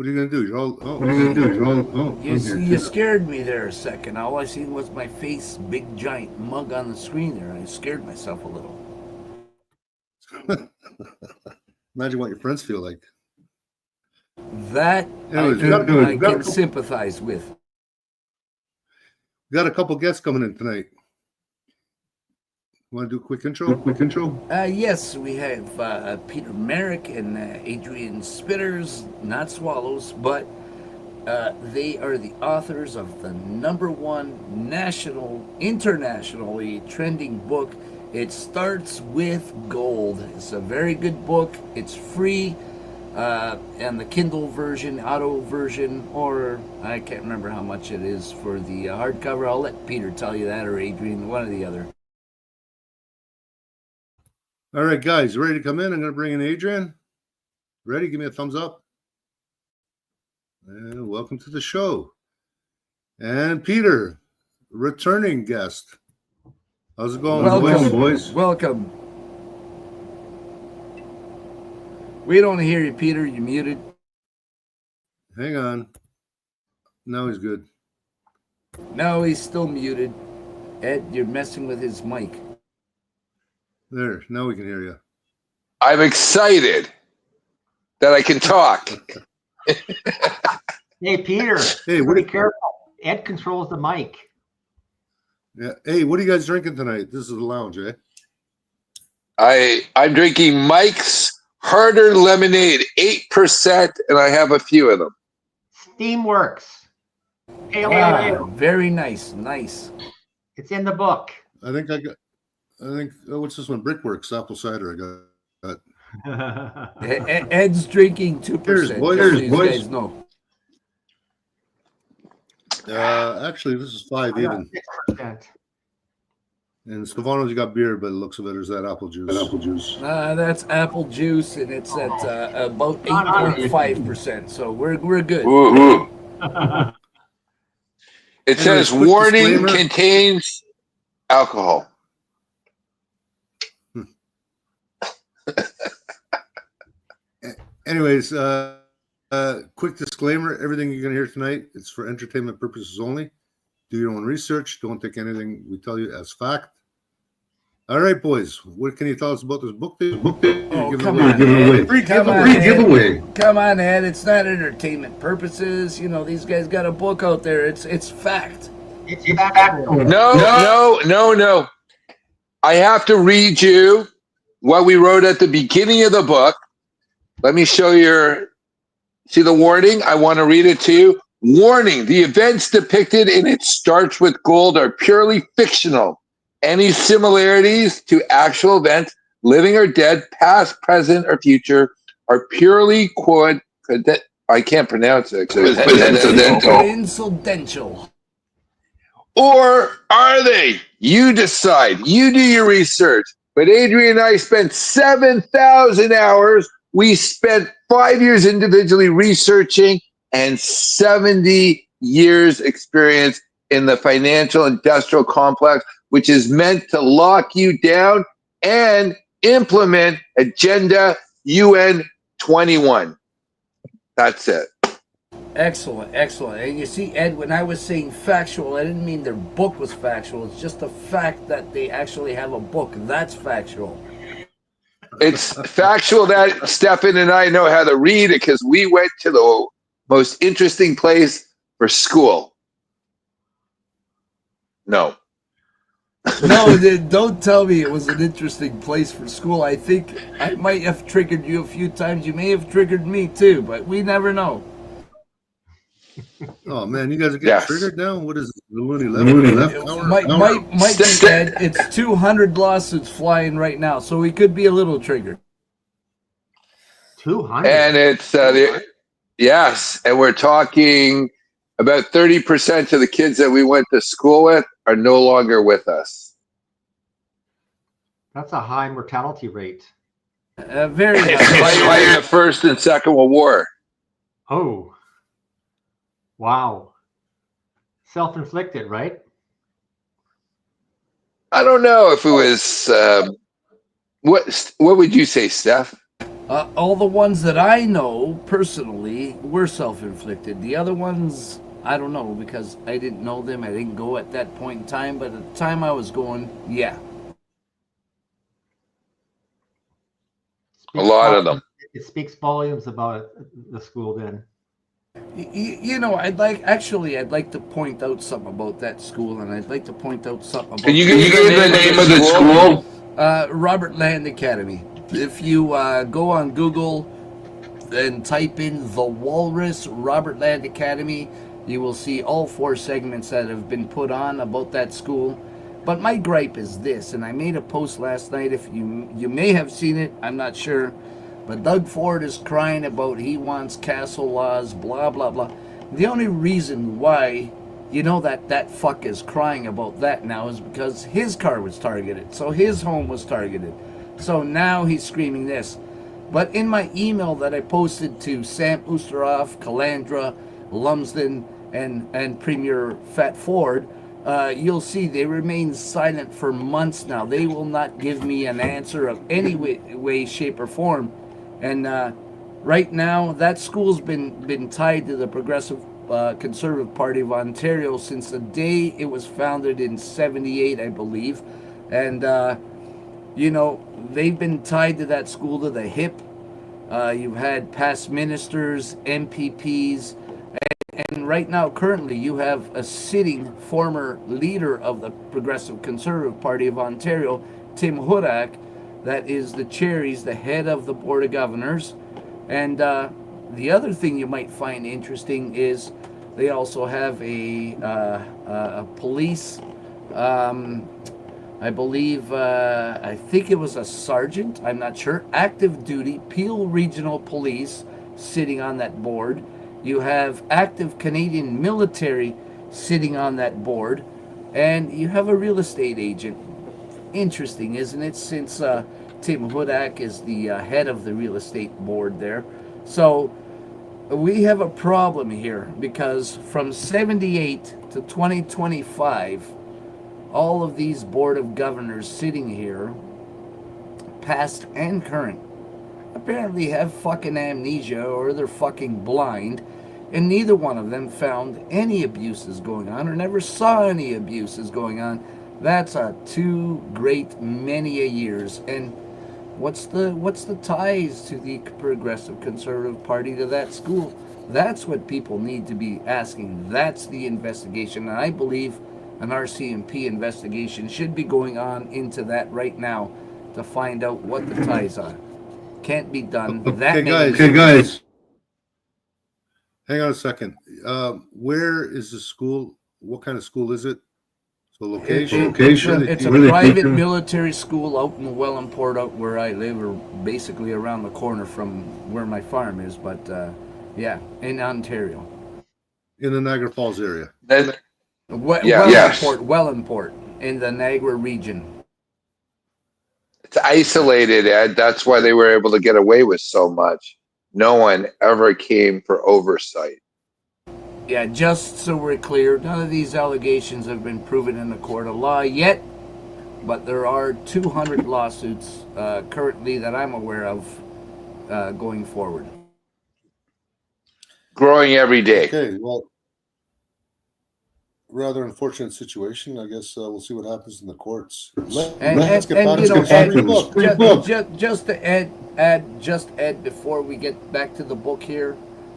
What are you gonna do? You're all. Oh, What are you gonna do? You're all. Oh, You scared me there a second. All I seen was my face, big giant mug on the screen there. I scared myself a little. Imagine what your friends feel like. That Anyways, I can sympathize with. We got a couple guests coming in tonight. Want to do a quick intro? Yes, we have Peter Merrick and Adrian Spitters, not Swallows, but they are the authors of the #1 internationally trending book. It Starts with Gold. It's a very good book. It's free, and the Kindle version, auto version, or I can't remember how much it is for the hardcover. I'll let Peter tell you that, or Adrian, one or the other. All right, guys, ready to come in? I'm going to bring in Adrian. Ready? Give me a thumbs up. And welcome to the show. And Peter, returning guest. How's it going, boys? Welcome. We don't hear you, Peter. You're muted. Hang on. Now he's good. No, he's still muted. Ed, you're messing with his mic. There, now we can hear you. I'm excited that I can talk. Hey, Peter. Hey, be careful. Ed controls the mic. Yeah. Hey, what are you guys drinking tonight? This is the lounge, eh? I'm drinking Mike's Harder Lemonade, 8%, and I have a few of them. Steamworks. Wow, very nice. Nice. It's in the book. I think what's this one? Brickworks apple cider. I got. Ed's drinking 2%. Cheers, boys. You guys know. Actually, this is 5 even. 6%. And Stefanos, you got beer, but it looks of it is that apple juice. That's apple juice, and it's at about 8.5%. So we're good. Ooh. It Anyways, says quick warning disclaimer. contains alcohol. Anyways, quick disclaimer: everything you're going to hear tonight is for entertainment purposes only. Do your own research. Don't take anything we tell you as fact. All right, boys. What can you tell us about this book? Oh, come on, Ed. Free giveaway. Come on, Ed. It's not entertainment purposes. You know, these guys got a book out there. It's fact. It's factual. No. I have to read you what we wrote at the beginning of the book. Let me show you. See the warning? I want to read it to you. Warning, the events depicted in It Starts with Gold are purely fictional. Any similarities to actual events, living or dead, past, present, or future, are purely I can't pronounce it. Coincidental. Or are they? You decide. You do your research. But Adrian and I spent 7,000 hours. We spent 5 years individually researching and 70 years experience in the financial industrial complex, which is meant to lock you down and implement Agenda UN 21. That's it. Excellent. And you see, Ed, when I was saying factual, I didn't mean their book was factual. It's just the fact that they actually have a book. That's factual. It's factual that Stefan and I know how to read it because we went to the most interesting place for school. No, don't tell me it was an interesting place for school. I think I might have triggered you a few times. You may have triggered me too, but we never know. Oh man, you guys are getting triggered now. What is it? The Looney left? Might be, Ed. It's 200 lawsuits flying right now, so we could be a little triggered. 200. And it's yes, and we're talking about 30% of the kids that we went to school with are no longer with us. That's a high mortality rate. Very high. Fighting the First and Second World War. Oh. Wow. Self-inflicted, right? I don't know if it was. What would you say, Steph? All the ones that I know personally were self-inflicted. The other ones, I don't know because I didn't know them. I didn't go at that point in time. But at the time I was going, yeah. A lot of them. It speaks volumes about the school then. You know, I'd like to point out something about that school, and I'd like to point out something about. Can you give the name of the school? Robert Land Academy. If you go on Google and type in the Walrus Robert Land Academy, you will see all 4 segments that have been put on about that school. But my gripe is this, and I made a post last night. If you may have seen it, I'm not sure. But Doug Ford is crying about he wants castle laws, blah, blah, blah. The only reason why you know that fuck is crying about that now is because his car was targeted. So his home was targeted. So now he's screaming this. But in my email that I posted to Sam Oosteroff, Calandra, Lumsden, and Premier Fat Ford, you'll see they remain silent for months now. They will not give me an answer of any way shape, or form. And right now, that school's been tied to the Progressive Conservative Party of Ontario since the day it was founded in '78, I believe. And, you know, they've been tied to that school to the hip. You've had past ministers, MPPs, and right now, currently, you have a sitting former leader of the Progressive Conservative Party of Ontario, Tim Hudak, that is the chair. He's the head of the Board of Governors. And the other thing you might find interesting is they also have a police, I believe, I think it was a sergeant, I'm not sure, active duty, Peel Regional Police sitting on that board. You have active Canadian military sitting on that board. And you have a real estate agent. Interesting, isn't it? Since Tim Hudak is the head of the real estate board there. So we have a problem here because from '78 to 2025, all of these board of governors sitting here, past and current, apparently have fucking amnesia or they're fucking blind, and neither one of them found any abuses going on or never saw any abuses going on. That's a too great many a years. And what's the ties to the Progressive Conservative Party to that school? That's what people need to be asking. That's the investigation. And I believe an RCMP investigation should be going on into that right now to find out what the ties are. Can't be done. Okay, guys. Hang on a second. Where is the school? What kind of school is it? So location. It's a private military school out in Wellandport, out where I live, or basically around the corner from where my farm is. But yeah, in Ontario. In the Niagara Falls area. Wellandport, in the Niagara region. It's isolated, Ed. That's why they were able to get away with so much. No one ever came for oversight. Yeah, just so we're clear, none of these allegations have been proven in the court of law yet, but there are 200 lawsuits currently that I'm aware of going forward. Growing every day. Okay, well, rather unfortunate situation. I guess we'll see what happens in the courts. Let's get back to the book. Just to add before we get back to the book here,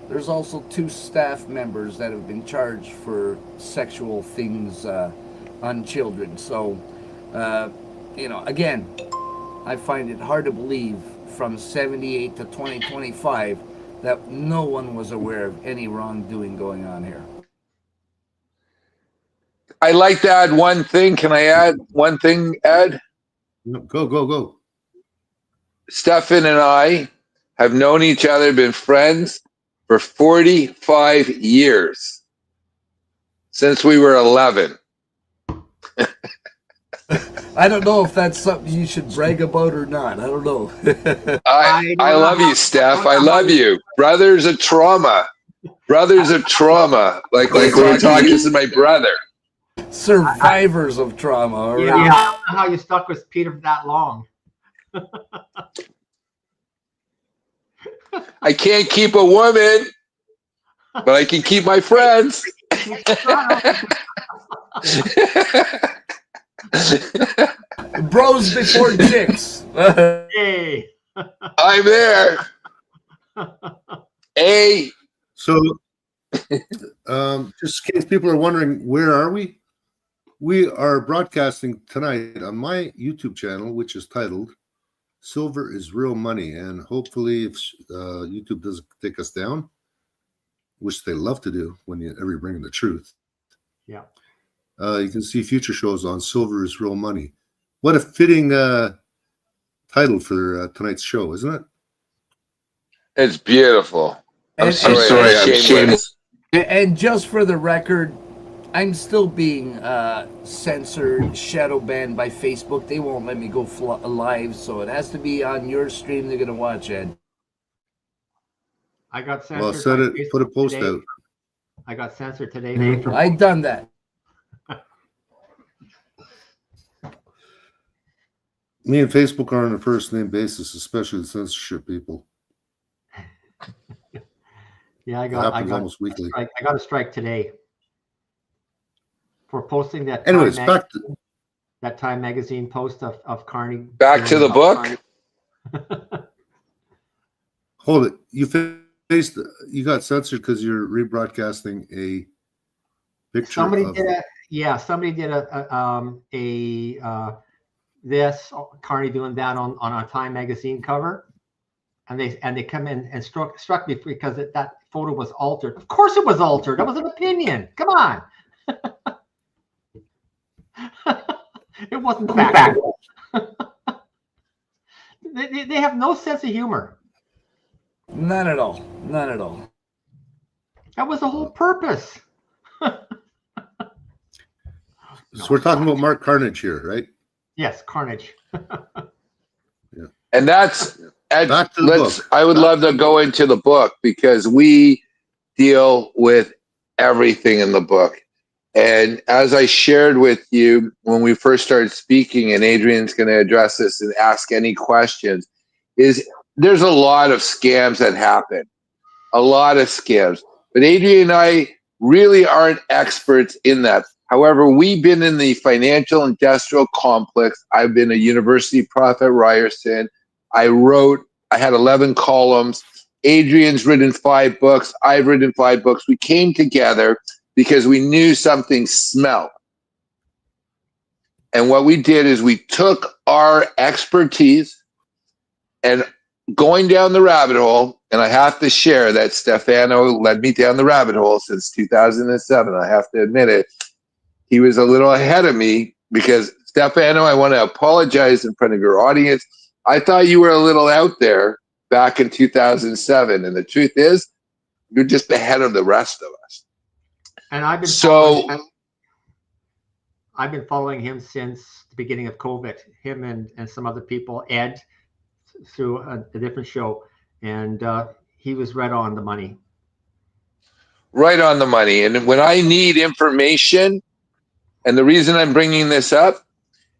there's also 2 staff members that have been charged for sexual things on children. So, you know, again, I find it hard to believe from '78 to 2025 that no one was aware of any wrongdoing going on here. I'd like to add one thing. Can I add one thing, Ed? Go. Stefan and I have known each other, been friends for 45 years, since we were 11. I don't know if that's something you should brag about or not. I don't know. I love you, Steph. I love you. Brothers of trauma. Like we're talking. This is my brother. Survivors of trauma. All right? Yeah, I don't know how you stuck with Peter for that long. I can't keep a woman, but I can keep my friends. Bros before chicks. Hey. I'm there. Hey. So, just in case people are wondering, where are we? We are broadcasting tonight on my YouTube channel, which is titled Silver is Real Money. And hopefully, if YouTube doesn't take us down, which they love to do whenever you bring in the truth. Yeah. You can see future shows on Silver is Real Money. What a fitting title for tonight's show, isn't it? It's beautiful. I'm And- sorry, I'm shameless. And just for the record, I'm still being censored, shadow banned by Facebook. They won't let me go live, so it has to be on your stream they're going to watch, Ed. I got censored. Well, set by it, Facebook put a post today. out. I got censored today. I've done that. Me and Facebook are on a first name basis, especially the censorship people. Yeah, I It got almost weekly. I got a strike today for posting that. Anyways, Time back to that Time magazine post of Carney. Back to the book. hold it. You got censored because you're rebroadcasting a picture. Somebody of, did this Carney doing that on a Time magazine cover, and they come in and struck me because that photo was altered. Of course, it was altered. That was an opinion. Come on. It wasn't fact. They have no sense of humor. None at all. None at all. That was the whole purpose. So we're talking about Mark Carnage here, right? Yes, carnage. And that's Back to the book. I would love to go into the book because we deal with everything in the book. And as I shared with you when we first started speaking, and Adrian's going to address this and ask any questions, is there's a lot of scams that happen. A lot of scams. But Adrian and I really aren't experts in that. However, we've been in the financial industrial complex. I've been a university prof at Ryerson. I had 11 columns. Adrian's written 5 books. I've written 5 books. We came together because we knew something smelled. And what we did is we took our expertise and going down the rabbit hole, and I have to share that Stefano led me down the rabbit hole since 2007. I have to admit it. He was a little ahead of me because, Stefano, I want to apologize in front of your audience. I thought you were a little out there back in 2007. And the truth is, you're just ahead of the rest of us. And I've been following him since the beginning of COVID. Him and some other people, Ed, through a different show, and he was right on the money. Right on the money. And when I need information, and the reason I'm bringing this up,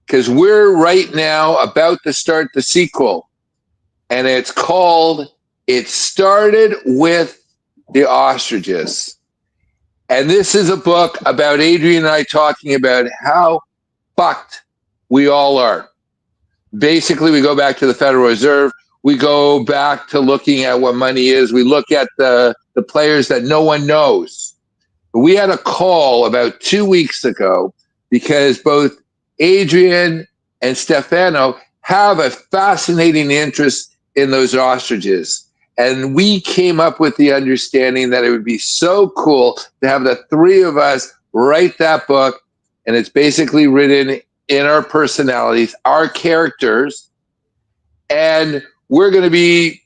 because we're right now about to start the sequel, and it's called It Started with the Ostriches. And this is a book about Adrian and I talking about how fucked we all are. Basically, we go back to the Federal Reserve. We go back to looking at what money is. We look at the players that no one knows. We had a call about 2 weeks ago because both Adrian and Stefano have a fascinating interest in those ostriches. And we came up with the understanding that it would be so cool to have the 3 of us write that book. And it's basically written in our personalities, our characters. And we're going to be,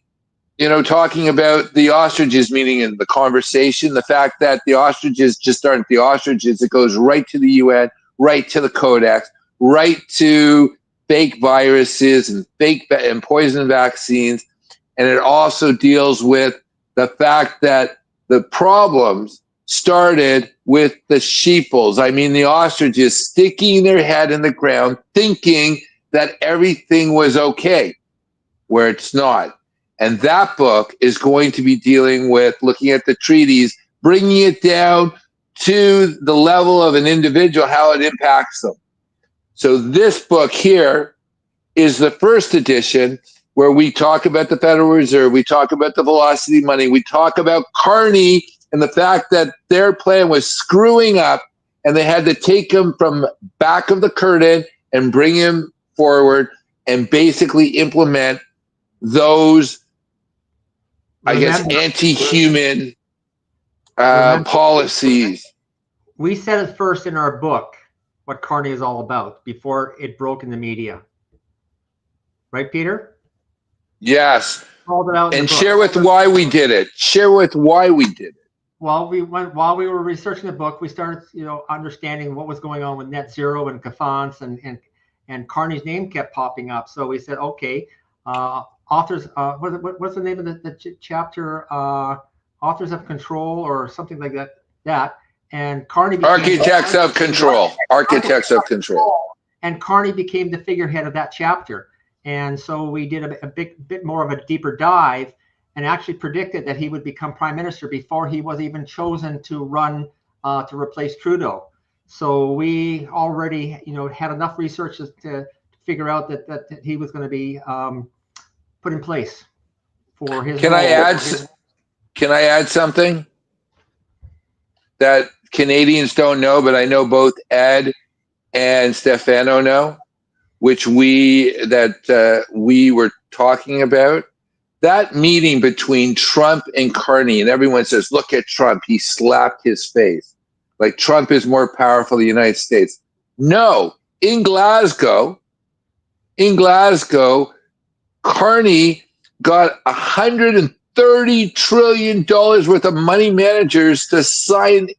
talking about the ostriches, meaning in the conversation, the fact that the ostriches just aren't the ostriches. It goes right to the UN, right to the Codex, right to fake viruses and and poison vaccines. And it also deals with the fact that the problems started with the sheeples. I mean, the ostriches sticking their head in the ground, thinking that everything was okay, where it's not. And that book is going to be dealing with looking at the treaties, bringing it down to the level of an individual, how it impacts them. So this book here is the first edition where we talk about the Federal Reserve, we talk about the velocity money, we talk about Carney and the fact that their plan was screwing up and they had to take him from back of the curtain and bring him forward and basically implement those, I guess, anti-human policies. We said it first in our book, what Carney is all about, before it broke in the media. Right, Peter? Yes. Called it out in And the book. share with why we did it. Share with why we did it. While we were researching the book, we started, understanding what was going on with net zero and cohorts, and Carney's name kept popping up. So we said, okay, authors, what's the name of the chapter? Authors of Control or something like that. And Carney became Architects of Control. Architects of Control. And Carney became the figurehead of that chapter. And so we did a bit more of a deeper dive and actually predicted that he would become prime minister before he was even chosen to run to replace Trudeau. So we already, had enough research to figure out that he was going to be put in place for his. Can I add something that Canadians don't know, but I know both Ed and Stefano know, which we were talking about? That meeting between Trump and Carney, and everyone says, look at Trump, he slapped his face. Like Trump is more powerful than the United States. No, in Glasgow, Carney got $130 trillion worth of money managers to sign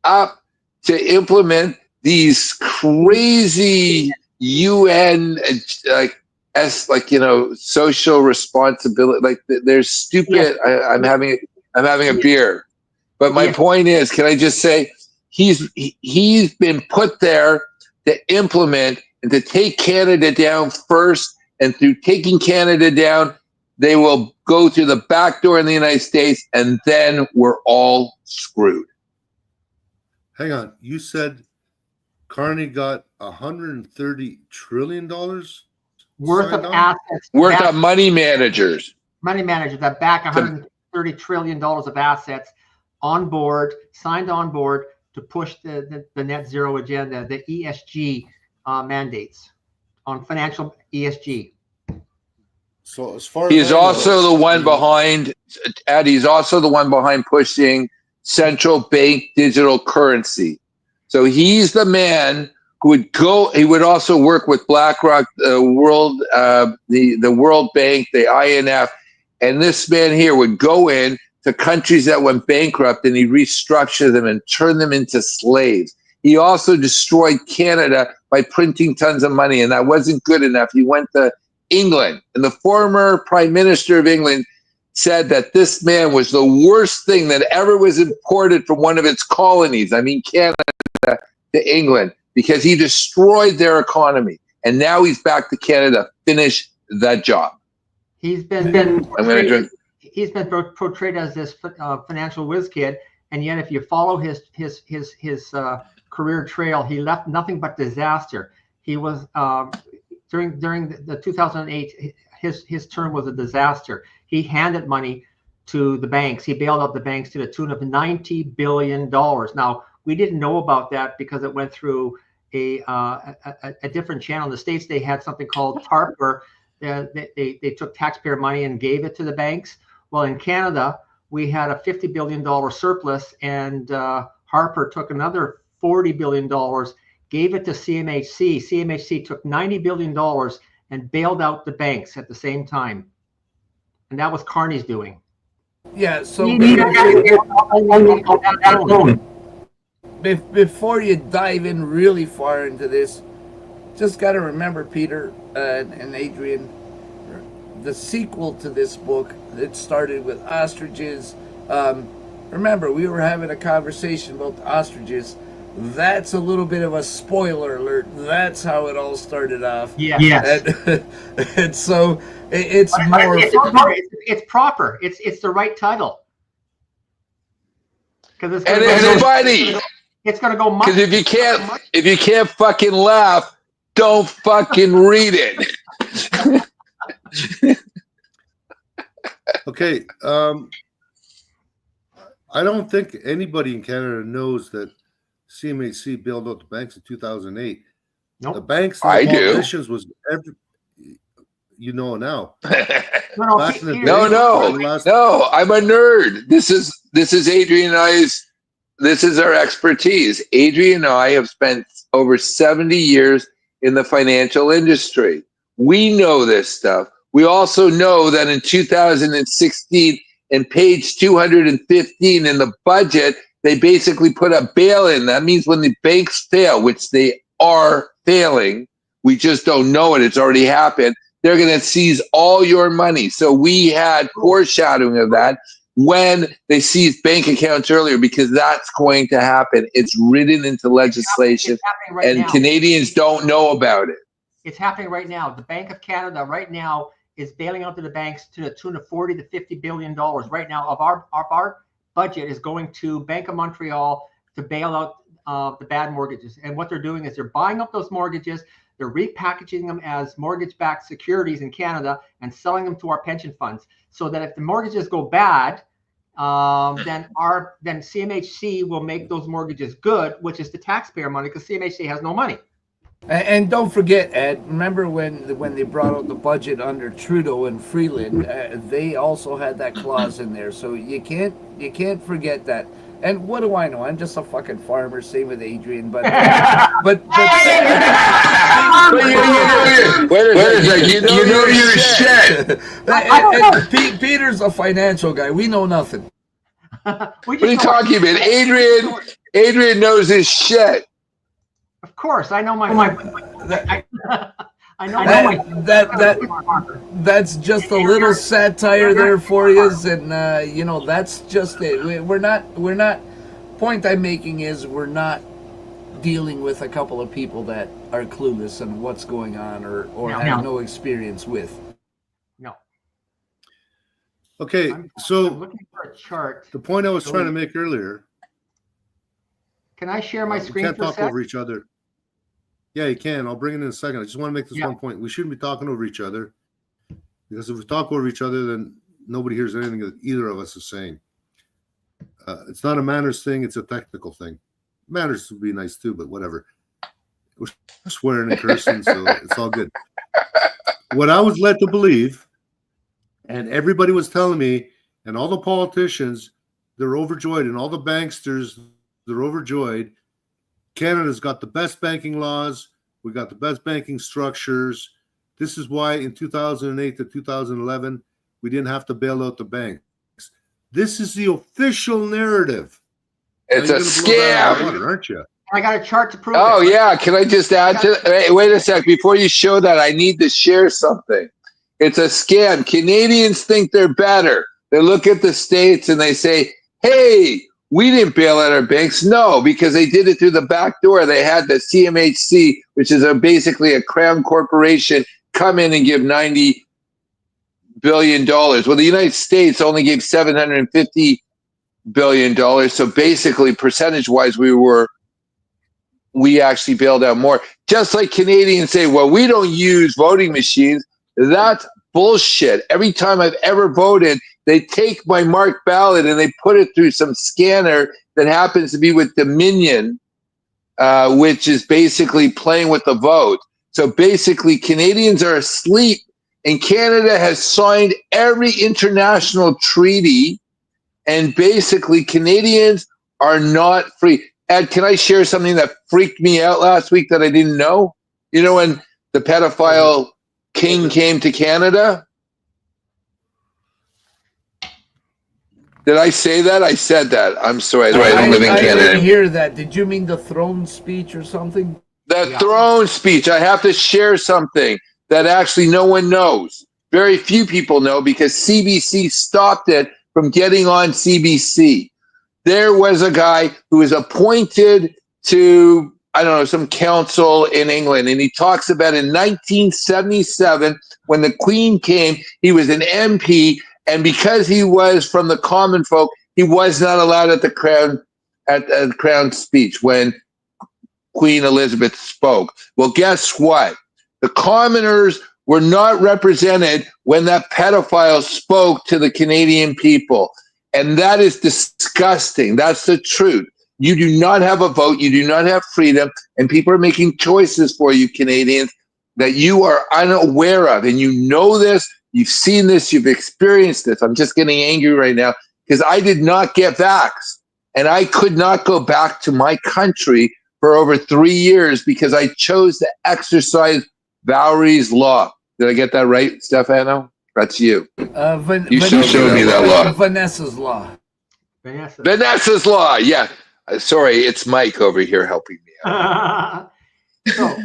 up to implement these crazy UN social responsibility. Like they're stupid. Yeah. I'm having a beer, but my point is, can I just say he's been put there to implement and to take Canada down first, and through taking Canada down, they will go through the back door in the United States, and then we're all screwed. Hang on, you said Carney got $130 trillion worth of assets, worth of money managers that back $130 trillion of assets signed on board to push the net zero agenda, the ESG mandates on financial ESG. So as far as he's also the one behind, Ed, he's also the one behind pushing central bank digital currency. So he's the man who would go. He would also work with BlackRock, the World Bank, the IMF, and this man here would go in to countries that went bankrupt, and he'd restructure them and turn them into slaves. He also destroyed Canada by printing tons of money, and that wasn't good enough. He went to England, and the former Prime Minister of England said that this man was the worst thing that ever was imported from one of its colonies, I mean Canada, to England, because he destroyed their economy. And now he's back to Canada, finish that job. He's been portrayed as this financial whiz kid, and yet if you follow his career trail, he left nothing but disaster. He was during the 2008, his term was a disaster. He handed money to the banks. He bailed out the banks to the tune of $90 billion. Now, we didn't know about that because it went through a different channel. In the States, they had something called TARP, where they took taxpayer money and gave it to the banks. Well, in Canada, we had a $50 billion surplus, and Harper took another $40 billion, gave it to CMHC. CMHC took $90 billion and bailed out the banks at the same time. And that was Carney's doing. Yeah, so before you dive in really far into this, just got to remember, Peter and Adrian, the sequel to this book that started with ostriches. Remember, we were having a conversation about the ostriches. that's a little bit of a spoiler alert. That's how it all started off. Yeah. Yes. And so it's more. It's proper. It's the right title. Because it's going to go much. Because if you can't fucking laugh, don't fucking read it. Okay. I don't think anybody in Canada knows that CMHC bailed out the banks in 2008. Nope. The banks and the politicians was you know now. No, I'm a nerd. This is Adrian and I's. This is our expertise. Adrian and I have spent over 70 years in the financial industry. We know this stuff. We also know that in 2016, in page 215 in the budget, they basically put a bail-in. That means when the banks fail, which they are failing, we just don't know it. It's already happened. They're going to seize all your money. So we had foreshadowing of that when they seized bank accounts earlier, because that's going to happen. It's written into legislation, and now Canadians don't know about it. It's happening right now. The Bank of Canada right now is bailing out to the banks to the tune of $40 to $50 billion right now. Of our budget is going to Bank of Montreal to bail out the bad mortgages. And what they're doing is they're buying up those mortgages. They're repackaging them as mortgage-backed securities in Canada and selling them to our pension funds, so that if the mortgages go bad, then CMHC will make those mortgages good, which is the taxpayer money, because CMHC has no money. And don't forget, Ed, remember when they brought out the budget under Trudeau and Freeland, they also had that clause in there. So you can't forget that. And what do I know? I'm just a fucking farmer, same with Adrian, but wait a second, you know your shit. And Peter's a financial guy. We know nothing. What are you talking about? Adrian knows his shit. Of course, I know that's just a little satire there for you, and that's just it. We're not. Point I'm making is we're not dealing with a couple of people that are clueless on what's going on or have no experience with. No. Okay, I'm so looking for a chart. the point I was trying to make earlier. Can I share my screen? We can't talk over each other. Yeah, you can. I'll bring it in a second. I just want to make this one point. We shouldn't be talking over each other, because if we talk over each other, then nobody hears anything that either of us is saying. It's not a manners thing. It's a technical thing. Manners would be nice too, but whatever. We're swearing and cursing, so it's all good. What I was led to believe, and everybody was telling me, and all the politicians, they're overjoyed, and all the banksters, they're overjoyed. Canada's got the best banking laws. We got the best banking structures. This is why in 2008 to 2011, we didn't have to bail out the banks. This is the official narrative. It's a scam, water, aren't you? I got a chart to prove it. Yeah. Can I just add to that? Wait a sec. Before you show that, I need to share something. It's a scam. Canadians think they're better. They look at the States and they say, hey, we didn't bail out our banks. No, because they did it through the back door. They had the CMHC, which is basically a crown corporation, come in and give $90 billion. Well, the United States only gave $750 billion. So basically, percentage-wise, we actually bailed out more. Just like Canadians say, well, we don't use voting machines. That's bullshit. Every time I've ever voted, they take my marked ballot and they put it through some scanner that happens to be with Dominion, which is basically playing with the vote. So basically, Canadians are asleep, and Canada has signed every international treaty, and basically Canadians are not free. Ed, can I share something that freaked me out last week that I didn't know? You know, when the pedophile king came to Canada? Did I say that? I said that. I'm sorry. I don't live in Canada. I didn't hear that. Did you mean the throne speech or something? The throne speech. I have to share something that actually no one knows. Very few people know, because CBC stopped it from getting on CBC. There was a guy who was appointed to, I don't know, some council in England. And he talks about in 1977, when the Queen came, he was an MP. And because he was from the common folk, he was not allowed at the crown speech when Queen Elizabeth spoke. Well, guess what? The commoners were not represented when that pedophile spoke to the Canadian people. And that is disgusting. That's the truth. You do not have a vote. You do not have freedom. And people are making choices for you, Canadians, that you are unaware of. And you know this. You've seen this. You've experienced this. I'm just getting angry right now because I did not get vaxxed. And I could not go back to my country for over 3 years because I chose to exercise Valerie's law. Did I get that right, Stefano? That's you. You showed me that law. Vanessa's law. Vanessa's law. Yeah. Sorry, it's Mike over here helping me out. So,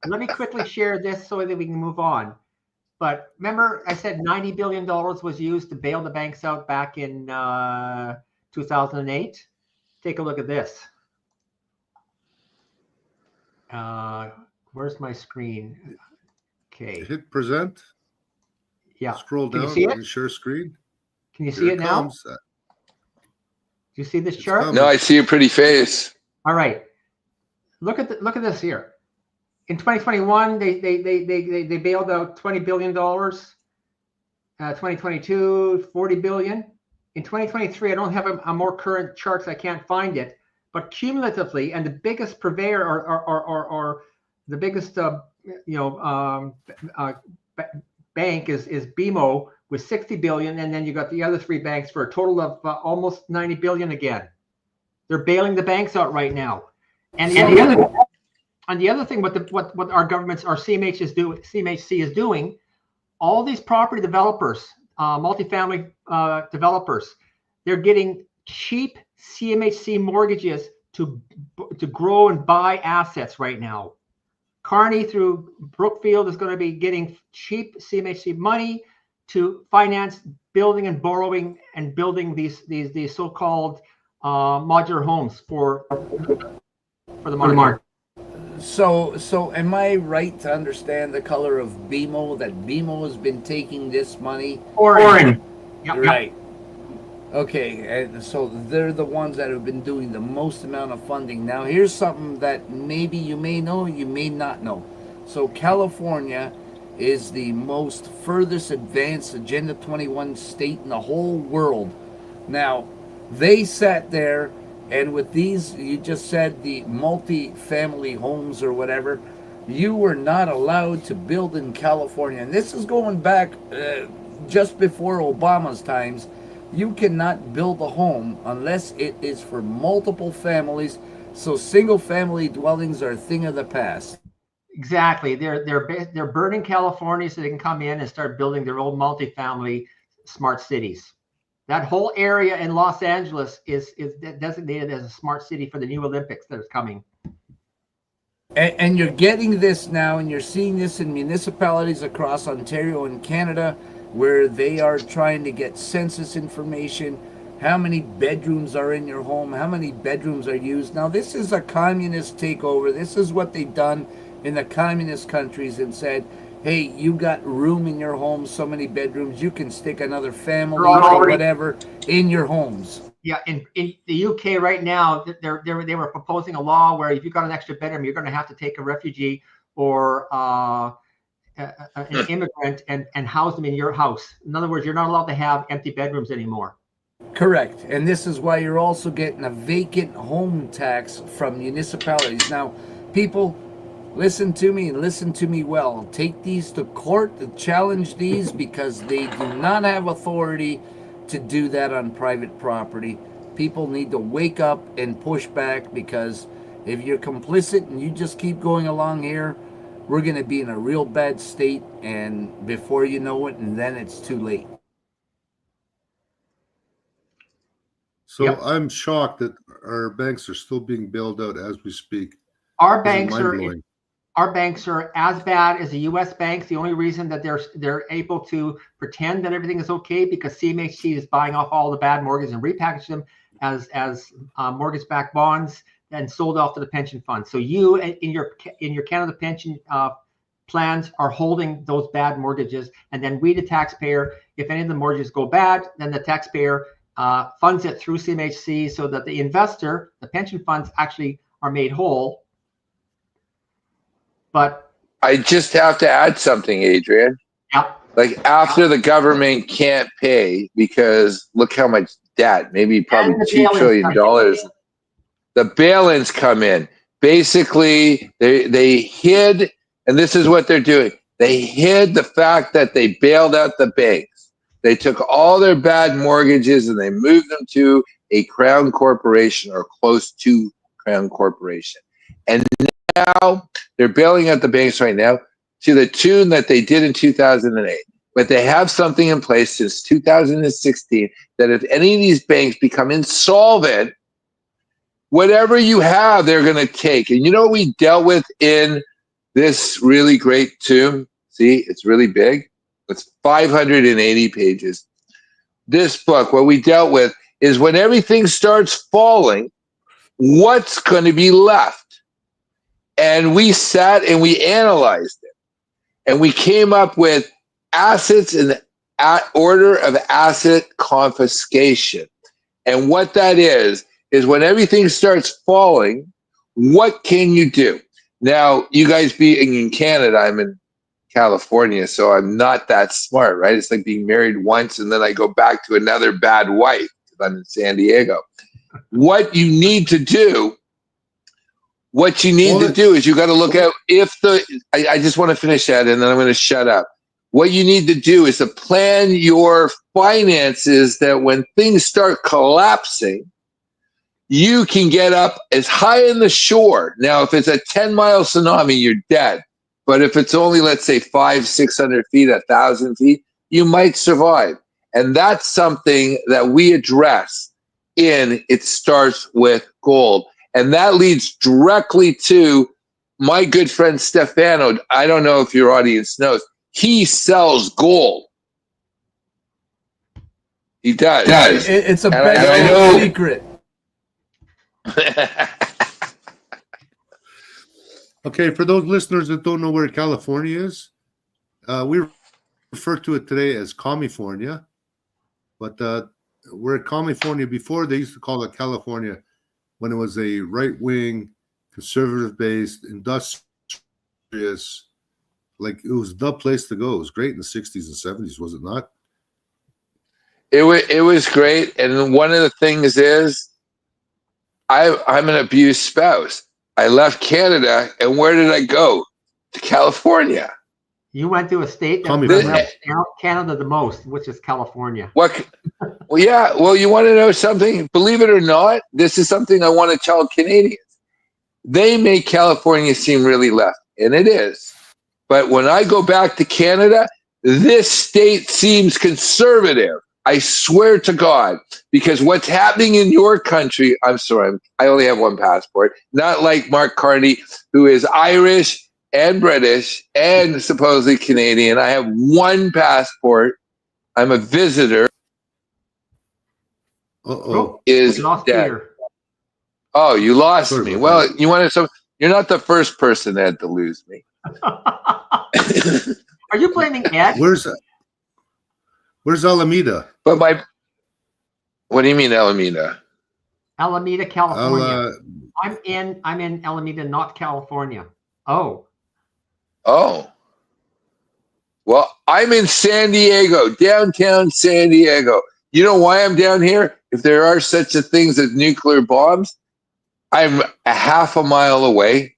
let me quickly share this so that we can move on. But remember, I said $90 billion was used to bail the banks out back in 2008. Take a look at this. Where's my screen? Okay. Hit present. Yeah. Scroll Can down. you see it? And share screen. Can you see it now? Do you see this chart? No, I see your pretty face. All right. Look at this here. In 2021, they bailed out $20 billion. 2022, $40 billion. In 2023, I don't have a more current charts. I can't find it. But cumulatively, and the biggest purveyor or the biggest bank is BMO with 60 billion, and then you got the other three banks for a total of almost 90 billion again. They're bailing the banks out right now. And the other thing, what our governments, our CMHC is doing, all these property developers, multifamily developers, they're getting cheap CMHC mortgages to grow and buy assets right now. Kearney through Brookfield is going to be getting cheap CMHC money to finance building and borrowing and building these so-called modular homes for the market. So am I right to understand the color of BMO, that BMO has been taking this money? Orange. Yep, right. Yep. Okay, and so they're the ones that have been doing the most amount of funding. Now, here's something that maybe you may know, you may not know. So California is the most furthest advanced Agenda 21 state in the whole world. Now, they sat there, and with these, you just said the multi-family homes or whatever, you were not allowed to build in California. And this is going back just before Obama's times. You cannot build a home unless it is for multiple families. So single-family dwellings are a thing of the past. Exactly. They're burning California so they can come in and start building their own multifamily smart cities. That whole area in Los Angeles is designated as a smart city for the new Olympics that is coming. And you're getting this now, and you're seeing this in municipalities across Ontario and Canada, where they are trying to get census information, how many bedrooms are in your home, how many bedrooms are used. Now, this is a communist takeover. This is what they've done in the communist countries and said, hey, you got room in your home, so many bedrooms, you can stick another family or whatever in your homes. Yeah, in the UK right now, they were proposing a law where if you got an extra bedroom, you're going to have to take a refugee or an immigrant and house them in your house. In other words, you're not allowed to have empty bedrooms anymore. Correct. And this is why you're also getting a vacant home tax from municipalities. Now, people, listen to me and listen to me well. Take these to court to challenge these because they do not have authority to do that on private property. People need to wake up and push back, because if you're complicit and you just keep going along here, we're going to be in a real bad state, and before you know it, and then it's too late. So Yep. I'm shocked that our banks are still being bailed out as we speak. Our banks are as bad as the U.S. banks. The only reason that they're able to pretend that everything is okay because CMHC is buying off all the bad mortgages and repackage them as mortgage-backed bonds. and sold off to the pension fund. So you in your Canada pension plans are holding those bad mortgages, and then we, the taxpayer, if any of the mortgages go bad, then the taxpayer funds it through CMHC so that the investor, the pension funds, actually are made whole. But I just have to add something, Adrian. Yep. Like after the government can't pay because look how much debt, maybe probably $2 trillion. The bail-ins come in. Basically, they hid, and this is what they're doing. They hid the fact that they bailed out the banks. They took all their bad mortgages and they moved them to a crown corporation or close to crown corporation. And now they're bailing out the banks right now to the tune that they did in 2008. But they have something in place since 2016 that if any of these banks become insolvent, whatever you have, they're going to take. And you know what we dealt with in this really great tome? See, it's really big. It's 580 pages. This book, what we dealt with is when everything starts falling, what's going to be left? And we sat and we analyzed it. And we came up with assets in order of asset confiscation. And what that is when everything starts falling, what can you do? Now, you guys being in Canada, I'm in California, so I'm not that smart, right? It's like being married once and then I go back to another bad wife because I'm in San Diego. What you need to do is you got to look at I just want to finish that and then I'm going to shut up. What you need to do is to plan your finances that when things start collapsing, you can get up as high in the shore. Now, if it's a 10-mile tsunami, you're dead. But if it's only, let's say, 500-600 feet, 1,000 feet, you might survive. And that's something that we address in It Starts With Gold. And that leads directly to my good friend Stefano. I don't know if your audience knows. He sells gold. He does. It's a best secret. Okay, for those listeners that don't know where California is, we refer to it today as California, but we're at California. Before, they used to call it California when it was a right-wing, conservative-based, industrious, like it was the place to go. It was great in the 60s and 70s, was it not? It was great. And one of the things is I'm an abused spouse. I left Canada, and where did I go? To California. You went to a state that represents Canada the most, which is California. What? Well, yeah. Well, you want to know something? Believe it or not, this is something I want to tell Canadians. They make California seem really left, and it is. But when I go back to Canada, this state seems conservative. I swear to God, because what's happening in your country, I'm sorry, I only have one passport, not like Mark Carney, who is Irish and British and supposedly Canadian. I have one passport. I'm a visitor. Is lost dead. Peter. Oh, you lost me. Well, you wanted some. You're not the first person that had to lose me. Are you blaming Ed? Where's Alameda? But what do you mean Alameda? Alameda, California. I'm in Alameda, not California. Oh. Well, I'm in San Diego, downtown San Diego. You know why I'm down here? If there are such a things as nuclear bombs, I'm a half a mile away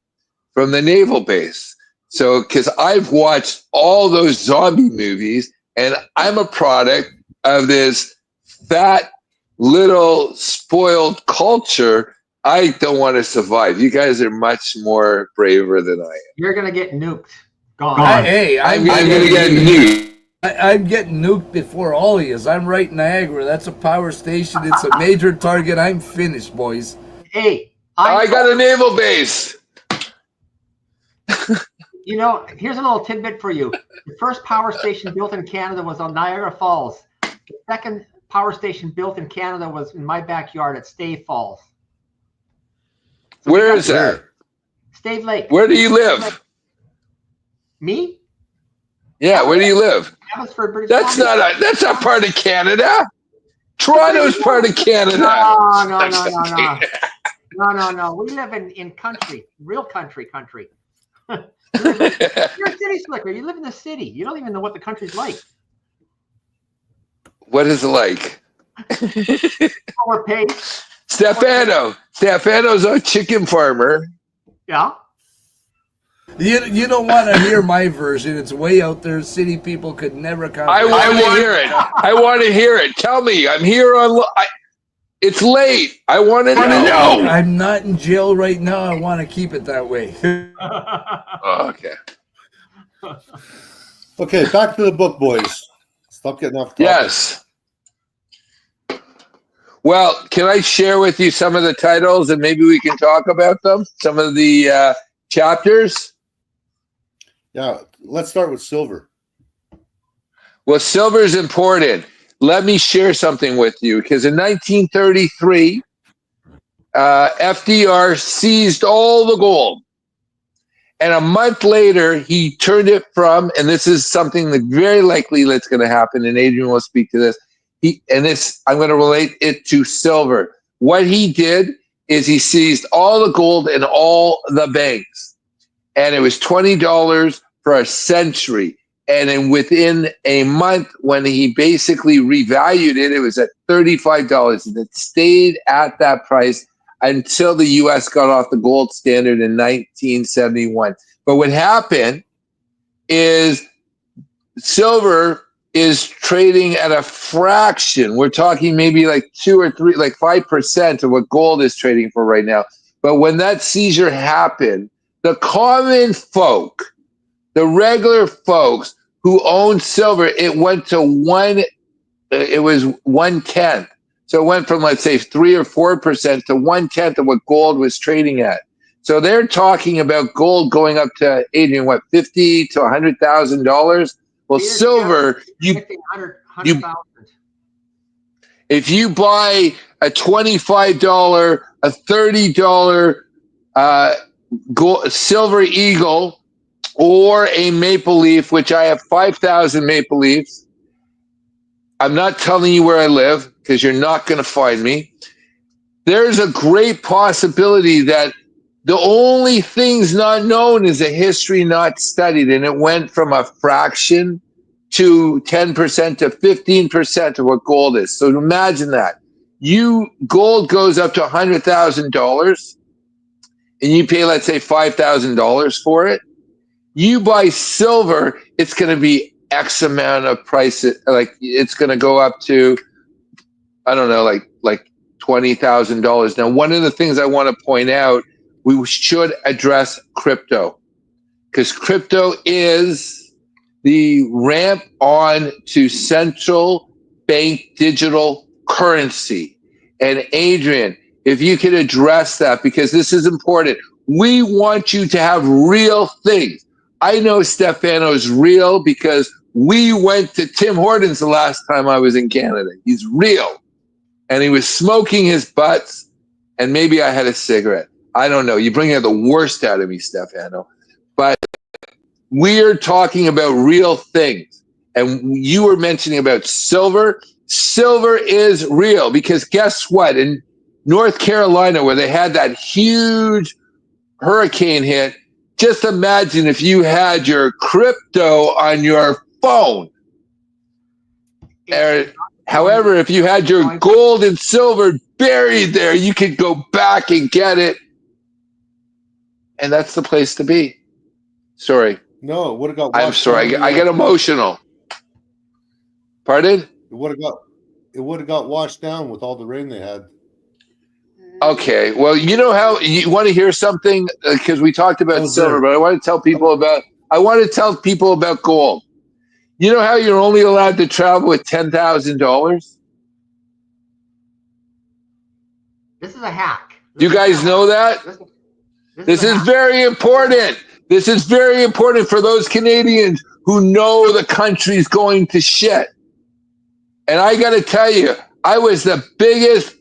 from the naval base. So, because I've watched all those zombie movies, and I'm a product of this fat, little, spoiled culture. I don't want to survive. You guys are much more braver than I am. You're going to get nuked. Gone. Hey, I'm going to get nuked. I'm getting nuked before all of you. I'm right in Niagara. That's a power station. It's a major target. I'm finished, boys. Hey. I got a naval base. You know, here's a little tidbit for you. The first power station built in Canada was on Niagara Falls. The second power station built in Canada was in my backyard at Stay Falls. Where is that? Stave Lake. Where do you live? Me? Yeah, where do you live? Abbotsford, British That's Columbia. that's not part of Canada. Toronto's part of Canada. No. We live in country, real country. You're a city slicker. You live in the city. You don't even know what the country's like. What is it like? Slower pace. Stefano's a chicken farmer. Yeah. You don't want to hear my version. It's way out there. City people could never comprehend. I want to hear it. I want to hear it. Tell me. I'm here on. It's late. I want to know. I'm not in jail right now. I want to keep it that way. Oh, okay. Okay, back to the book, boys. Stop getting off topic. Yes. Well, can I share with you some of the titles and maybe we can talk about them? Some of the chapters? Yeah, let's start with silver. Well, silver is important. Let me share something with you because in 1933, FDR seized all the gold. And a month later, he turned it from, and this is something that very likely that's going to happen, and Adrian will speak to this. I'm going to relate it to silver. What he did is he seized all the gold in all the banks, and it was $20 for a century. And then within a month, when he basically revalued it, it was at $35, and it stayed at that price until the U.S. got off the gold standard in 1971. But what happened is silver is trading at a fraction. We're talking maybe like 2 or 3, like 5% of what gold is trading for right now. But when that seizure happened, the common folk, the regular folks who owned silver, it went to it was 1/10. So it went from, let's say, 3 or 4% to 1/10 of what gold was trading at. So they're talking about gold going up to, Adrian, what, $50,000 to $100,000? Well, silver, if you buy a $25, a $30 silver eagle or a maple leaf, which I have 5,000 maple leafs. I'm not telling you where I live because you're not going to find me. There's a great possibility that the only things not known is a history not studied, and it went from a fraction to 10% to 15% of what gold is. So imagine that. Gold goes up to $100,000 and you pay, let's say, $5,000 for it. You buy silver, it's going to be X amount of price. Like it's going to go up to, I don't know, like $20,000. Now, one of the things I want to point out, we should address crypto because crypto is the ramp on to central bank digital currency. And Adrian, if you could address that, because this is important. We want you to have real things. I know Stefano is real because we went to Tim Hortons the last time I was in Canada. He's real. And he was smoking his butts, and maybe I had a cigarette. I don't know. You bring out the worst out of me, Stefano. But we're talking about real things. And you were mentioning about silver. Silver is real because guess what? In North Carolina, where they had that huge hurricane hit, just imagine if you had your crypto on your phone. However, if you had your gold and silver buried there, you could go back and get it. And that's the place to be. Sorry. No, it would have got. I'm sorry. I get emotional. Pardon? It would have got washed down with all the rain they had. Okay. Well, you know how you want to hear something because we talked about silver, but I want to tell people about gold. You know how you're only allowed to travel with $10,000? This is a hack. Do you guys know that? This is very important. This is very important for those Canadians who know the country's going to shit. And I got to tell you, I was the biggest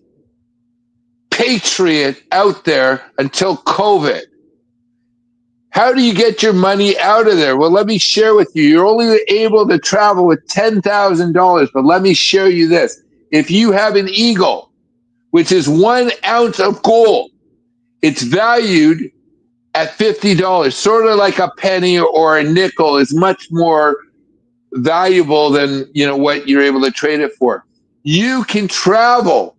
patriot out there until COVID. How do you get your money out of there? Well, let me share with you. You're only able to travel with $10,000, but let me show you this. If you have an eagle, which is 1 ounce of gold, it's valued at $50, sort of like a penny or a nickel is much more valuable than what you're able to trade it for. You can travel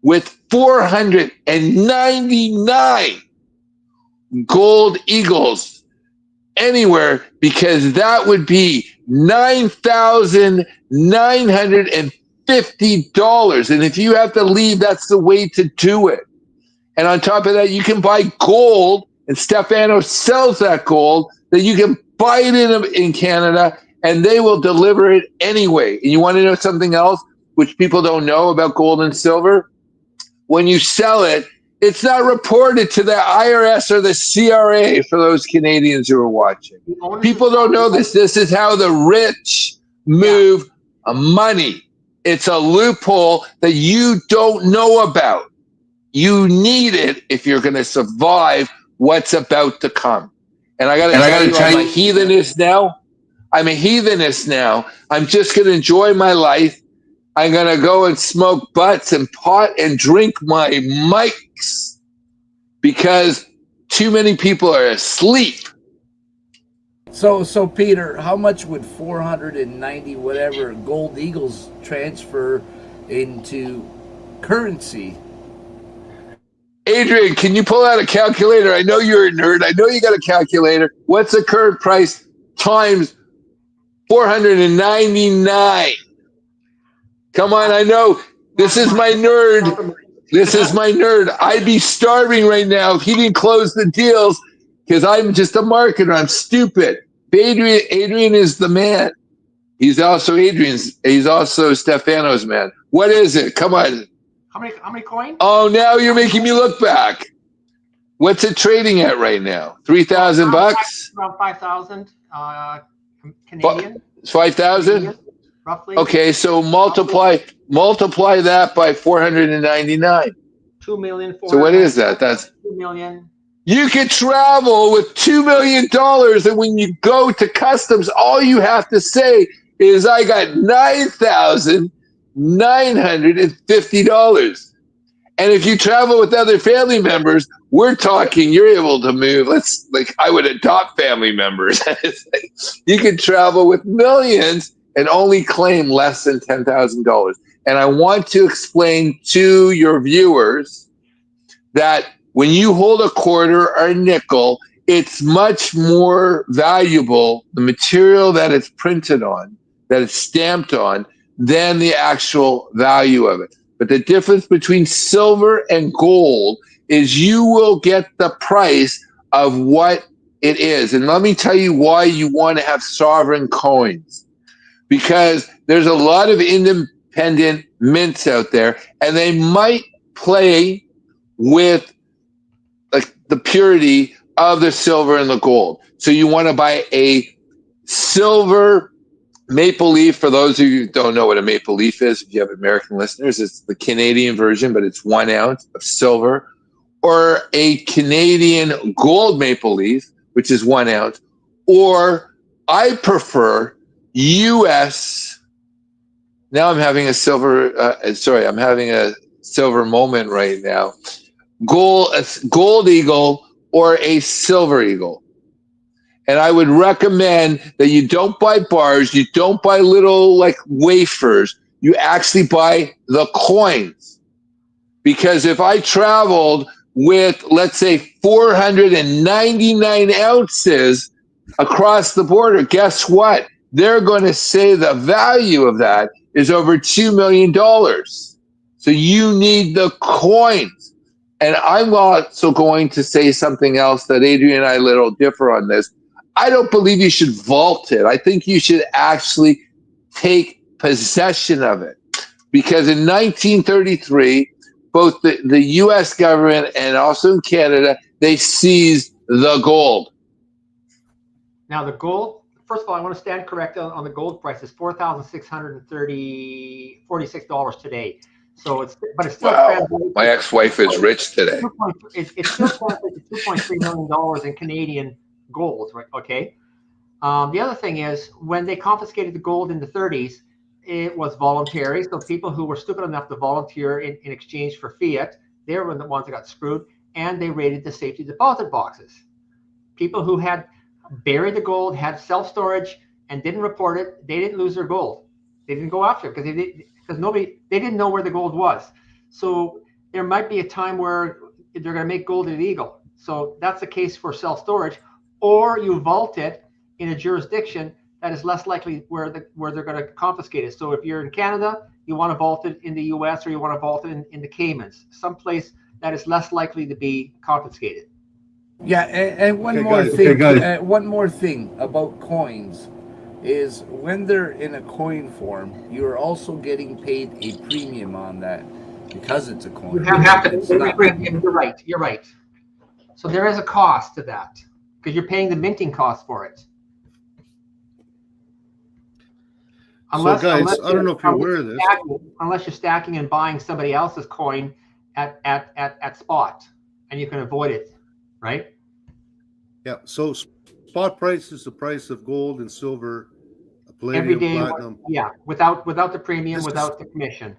with 499 gold eagles anywhere, because that would be $9,950. And if you have to leave, that's the way to do it. And on top of that, you can buy gold, and Stefanos sells that gold, that you can buy it in Canada, and they will deliver it anyway. And you want to know something else, which people don't know about gold and silver? When you sell it, it's not reported to the IRS or the CRA, for those Canadians who are watching. People don't know this. This is how the rich move money. It's a loophole that you don't know about. You need it if you're going to survive what's about to come. And I got to tell you, I'm a heathenist now. I'm just going to enjoy my life. I'm going to go and smoke butts and pot and drink my mics because too many people are asleep. So Peter, how much would 490 whatever gold eagles transfer into currency? Adrian, can you pull out a calculator? I know you're a nerd. I know you got a calculator. What's the current price times 499? Come on, I know. This is my nerd. I'd be starving right now if he didn't close the deals, because I'm just a marketer. I'm stupid. Adrian is the man. He's also Stefanos' man. What is it? Come on. How many coins? Oh, now you're making me look back. What's it trading at right now? $3,000? Around 5,000 Canadian. 5,000? Roughly. Okay, so multiply that by 499. 2 million. So what is that? That's 2 million. You can travel with $2 million, and when you go to customs, all you have to say is, I got $9,950. And if you travel with other family members, we're talking, you're able to move. I would adopt family members. You can travel with millions and only claim less than $10,000. And I want to explain to your viewers that when you hold a quarter or a nickel, it's much more valuable, the material that it's printed on, that it's stamped on, than the actual value of it. But the difference between silver and gold is you will get the price of what it is. And let me tell you why you want to have sovereign coins. Because there's a lot of independent mints out there, and they might play with the purity of the silver and the gold. So you want to buy a silver maple leaf. For those of you who don't know what a maple leaf is, if you have American listeners, it's the Canadian version, but it's 1 ounce of silver. Or a Canadian gold maple leaf, which is 1 ounce. Or I prefer U.S. Now I'm having a silver. I'm having a silver moment right now. Gold eagle or a silver eagle. And I would recommend that you don't buy bars, you don't buy little wafers, you actually buy the coins. Because if I traveled with, let's say, 499 ounces across the border, guess what? They're going to say the value of that is over $2 million. So you need the coins. And I'm also going to say something else that Adrian and I a little differ on this. I don't believe you should vault it. I think you should actually take possession of it. Because in 1933, both the U.S. government and also in Canada, they seized the gold. Now the gold, first of all, I want to stand corrected on the gold price. It's $4,646 today. So but it's still Wow, my ex-wife is rich today. It still translates to $2.3 million in Canadian gold, right? Okay. The other thing is when they confiscated the gold in the 30s, it was voluntary. So people who were stupid enough to volunteer in exchange for fiat, they were the ones that got screwed, and they raided the safety deposit boxes. People who had buried the gold, had self-storage, and didn't report it, they didn't lose their gold. They didn't go after it because they didn't know where the gold was. So there might be a time where they're going to make gold illegal. So that's the case for self-storage, or you vault it in a jurisdiction that is less likely where they're going to confiscate it. So if you're in Canada, you want to vault it in the US, or you want to vault it in the Caymans, someplace that is less likely to be confiscated. Yeah, and one more thing about coins is when they're in a coin form, you're also getting paid a premium on that because it's a coin. You have to. You're right. So there is a cost to that because you're paying the minting cost for it. Unless I don't know if you're aware of this. Unless you're stacking and buying somebody else's coin at spot, and you can avoid it, right? Yeah. So spot price is the price of gold and silver, palladium, every day, platinum. Yeah, without the premium, without the commission.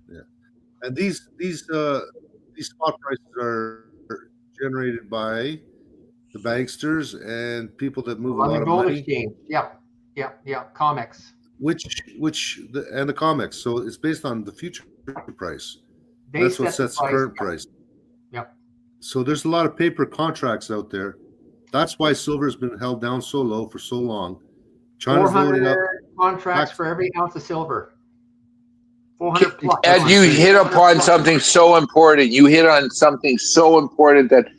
Yeah, and these spot prices are generated by the banksters and people that move a lot of money. Exchange. Yeah, comics. And the comics. So it's based on the future price. That's what sets the current price. Yep. So there's a lot of paper contracts out there. That's why silver has been held down so low for so long. China's loading up contracts for every ounce of silver. 400 plus. And you hit upon something so important. You hit on something so important that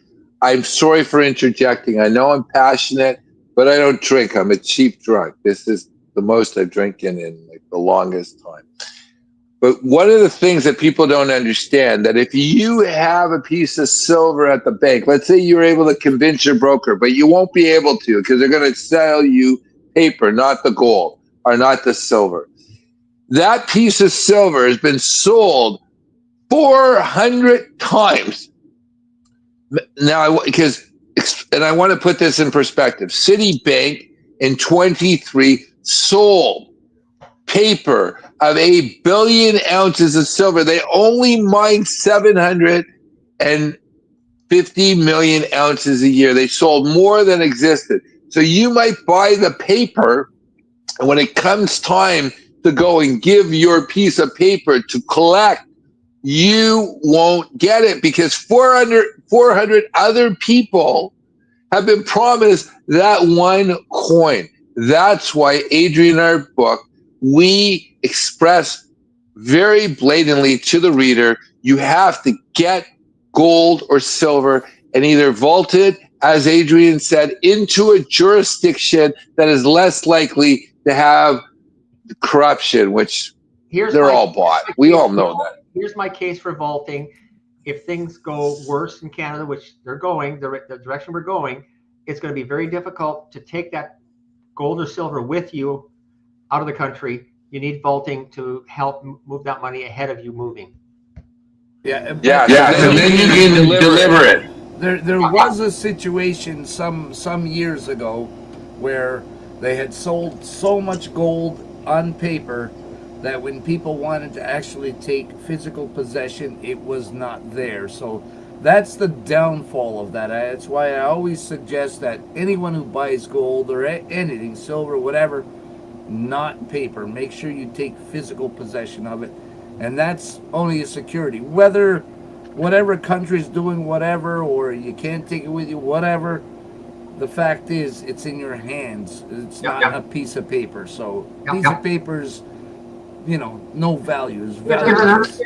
I'm sorry for interjecting. I know I'm passionate, but I don't drink. I'm a cheap drunk. This is the most I've drinking in like the longest time. But one of the things that people don't understand, that if you have a piece of silver at the bank, let's say you're able to convince your broker, but you won't be able to because they're going to sell you paper, not the gold or not the silver. That piece of silver has been sold 400 times. Now, I want to put this in perspective. Citibank in 23 sold paper of 8 billion ounces of silver. They only mined 750 million ounces a year. They sold more than existed. So you might buy the paper, and when it comes time to go and give your piece of paper to collect, you won't get it because 400 other people have been promised that one coin. That's why, Adrian, in our book, we express very blatantly to the reader, you have to get gold or silver and either vault it, as Adrian said, into a jurisdiction that is less likely to have corruption, which they're all bought. We all know that. Here's my case for vaulting. If things go worse in Canada, which they're going, the direction we're going, it's going to be very difficult to take that gold or silver with you out of the country. You need vaulting to help move that money ahead of you moving. Yeah. And then you can deliver it. There was a situation some years ago where they had sold so much gold on paper that when people wanted to actually take physical possession, it was not there. So that's the downfall of that. That's why I always suggest that anyone who buys gold or anything, silver, whatever, not paper. Make sure you take physical possession of it. And that's only a security. Whatever country's doing whatever, or you can't take it with you, whatever, the fact is it's in your hands. It's not a piece of paper. So piece of paper's, no value.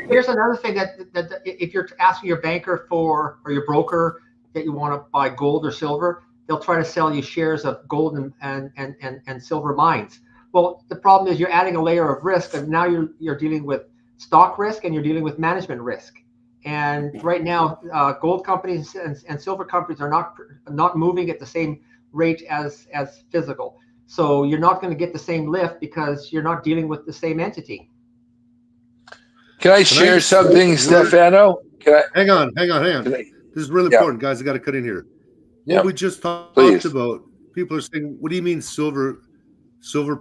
Here's another thing that if you're asking your banker or your broker that you want to buy gold or silver, they'll try to sell you shares of gold and silver mines. Well, the problem is you're adding a layer of risk, and now you're dealing with stock risk and you're dealing with management risk. And right now, gold companies and silver companies are not moving at the same rate as physical. So you're not going to get the same lift because you're not dealing with the same entity. Can I share something, Stefano? Hang on. Can I- This is really Yeah. important, guys. I got to cut in here. What Yeah. we just talked Please. about, people are saying, what do you mean silver,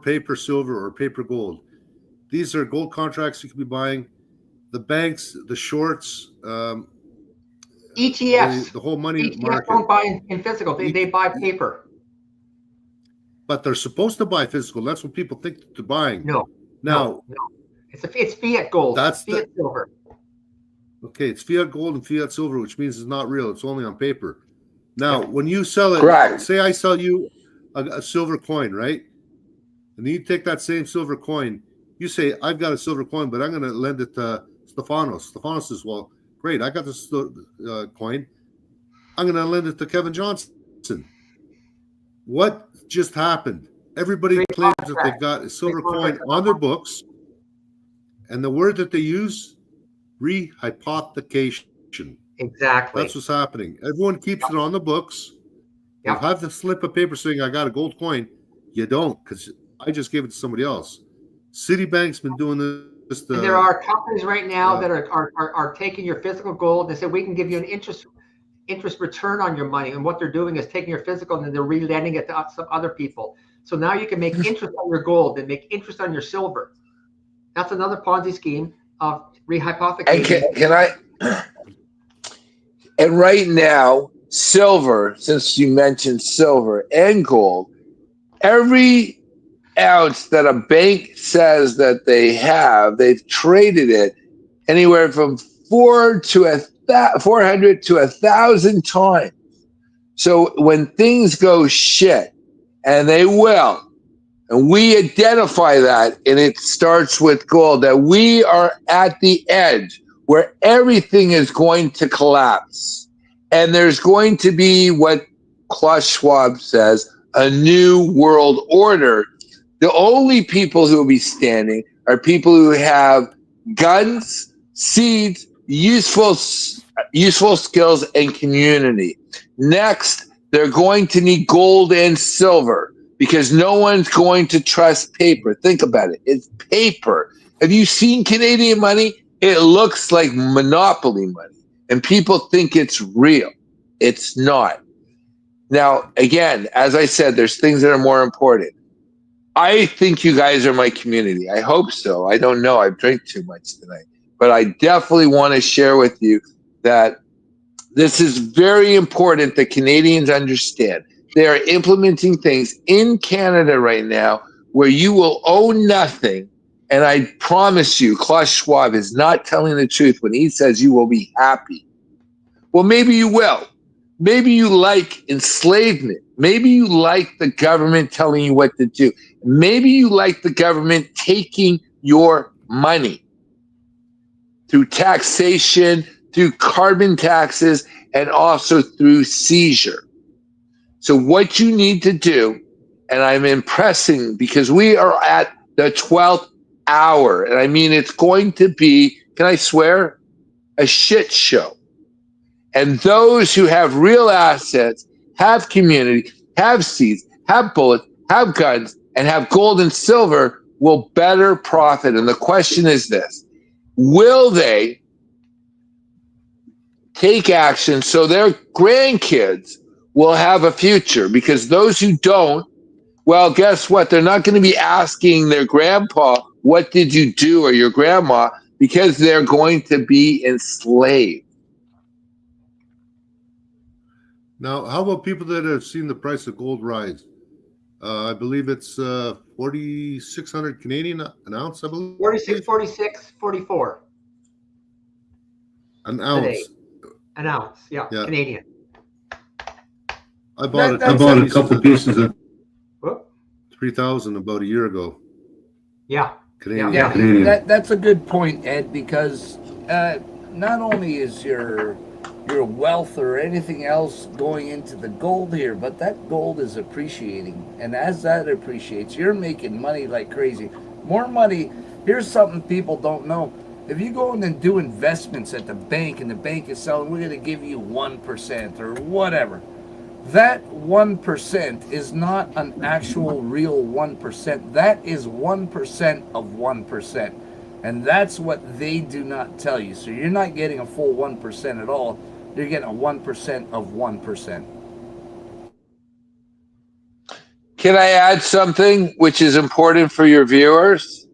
paper, silver, or paper gold? These are gold contracts you could be buying. The banks, the shorts, ETFs. the whole money ETFs market. don't buy in physical. They buy paper. But they're supposed to buy physical. That's what people think they're buying. No. Now, No. It's fiat gold. That's fiat silver. okay, it's fiat gold and fiat silver, which means it's not real. It's only on paper. Now, when you sell it, Correct. say I sell you a silver coin, right? And then you take that same silver coin. You say, I've got a silver coin, but I'm going to lend it to Stefanos. Stefanos says, well, great, I got this coin. I'm going to lend it to Kevin Johnston. What just happened? Everybody claims that they've got a silver coin on their books. And the word that they use, rehypothecation. Exactly. That's what's happening. Everyone keeps it on the books. You have the slip of paper saying, I got a gold coin. You don't, because I just gave it to somebody else. Citibank's been doing this. And there are companies right now that are taking your physical gold. They say we can give you an interest return on your money. And what they're doing is taking your physical and then they're re-lending it to some other people. So now you can make interest on your gold and make interest on your silver. That's another Ponzi scheme of rehypothecation. And can I? And right now, silver, since you mentioned silver and gold, every ounce that a bank says that they have, they've traded it anywhere from 400 to 1,000 times. So when things go shit, and they will, and we identify that, and it starts with gold, that we are at the edge where everything is going to collapse. And there's going to be what Klaus Schwab says, a new world order. The only people who will be standing are people who have guns, seeds, useful skills, and community. Next, they're going to need gold and silver because no one's going to trust paper. Think about it. It's paper. Have you seen Canadian money? It looks like monopoly money, and people think it's real. It's not. Now, again, as I said, there's things that are more important. I think you guys are my community. I hope so. I don't know. I've drank too much tonight. But I definitely want to share with you that this is very important that Canadians understand. They are implementing things in Canada right now where you will owe nothing. And I promise you, Klaus Schwab is not telling the truth when he says you will be happy. Well, maybe you will. Maybe you like enslavement. Maybe you like the government telling you what to do. Maybe you like the government taking your money through taxation, through carbon taxes, and also through seizure. So what you need to do, and I'm impressing because we are at the 12th hour, and I mean it's going to be, can I swear, a shit show. And those who have real assets, have community, have seeds, have bullets, have guns, and have gold and silver will better profit. And the question is this: will they take action so their grandkids will have a future? Because those who don't, well, guess what? They're not going to be asking their grandpa, what did you do, or your grandma, because they're going to be enslaved. Now, how about people that have seen the price of gold rise? I believe it's 4,600 Canadian an ounce, I believe. 46, 46, 44. An ounce. Today. An ounce, yeah. Canadian. I bought a couple pieces at 3,000 about a year ago. Yeah. Canadian. Yeah, Canadian. that's a good point, Ed, because not only is your wealth or anything else going into the gold here, but that gold is appreciating. And as that appreciates, you're making money like crazy. More money. Here's something people don't know. If you go in and do investments at the bank and the bank is selling, we're going to give you 1% or whatever. That 1% is not an actual real 1%. That is 1% of 1%. And that's what they do not tell you. So you're not getting a full 1% at all. You're getting a 1% of 1%. Can I add something which is important for your viewers?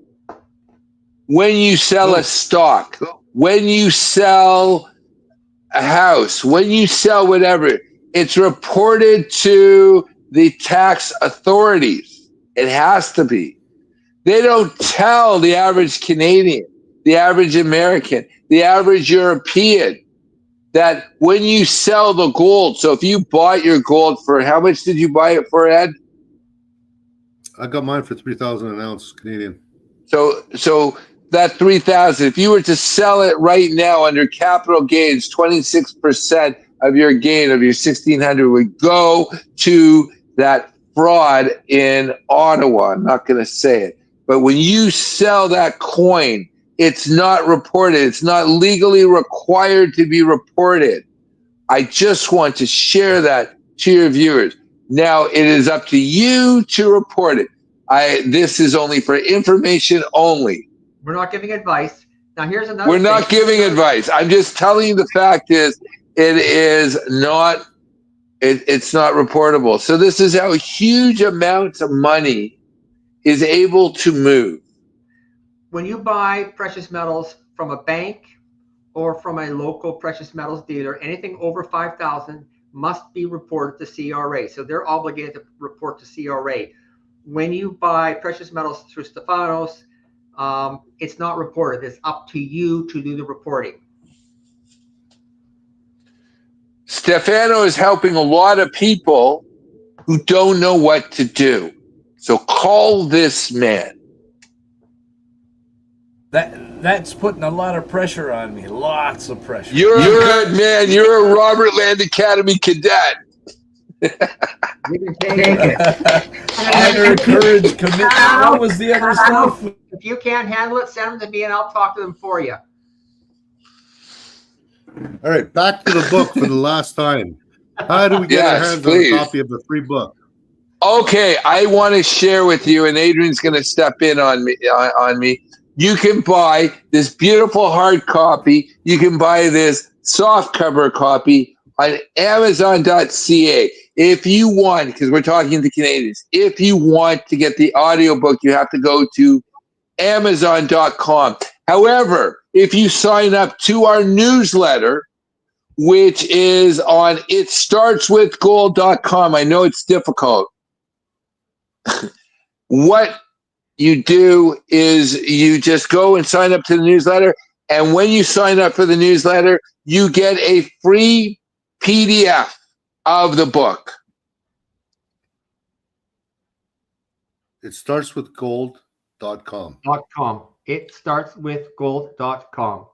When you sell a stock, when you sell a house, when you sell whatever, it's reported to the tax authorities. It has to be. They don't tell the average Canadian, the average American, the average European that when you sell the gold, so if you bought your gold for, how much did you buy it for, Ed? I got mine for 3,000 an ounce Canadian. So that 3,000, if you were to sell it right now under capital gains, 26% of your gain of your 1,600 would go to that fraud in Ottawa. I'm not going to say it, but when you sell that coin, it's not reported. It's not legally required to be reported. I just want to share that to your viewers. Now it is up to you to report it. This is only for information only. We're not giving advice. Now here's another We're not giving advice. I'm just telling you the fact is it is not it's not reportable. So this is how huge amounts of money is able to move. When you buy precious metals from a bank or from a local precious metals dealer, anything over 5,000 must be reported to CRA. So they're obligated to report to CRA. When you buy precious metals through Stefanos, it's not reported. It's up to you to do the reporting. Stefano is helping a lot of people who don't know what to do. So call this man. That's putting a lot of pressure on me. Lots of pressure. You're a good man. You're a Robert Land Academy cadet. You can take it. Honor, courage, commitment. What was the other stuff? If you can't handle it, send them to me and I'll talk to them for you. All right, back to the book for the last time. How do we get our hands on a copy of the free book? Okay, I want to share with you, and Adrian's going to step in on me. You can buy this beautiful hard copy. You can buy this soft cover copy on Amazon.ca. If you want, because we're talking to Canadians, if you want to get the audiobook, you have to go to Amazon.com. However, if you sign up to our newsletter, which is on itstartswithgold.com, I know it's difficult. What you do is you just go and sign up to the newsletter. And when you sign up for the newsletter, you get a free PDF of the book. It starts with gold.com. It starts with gold.com.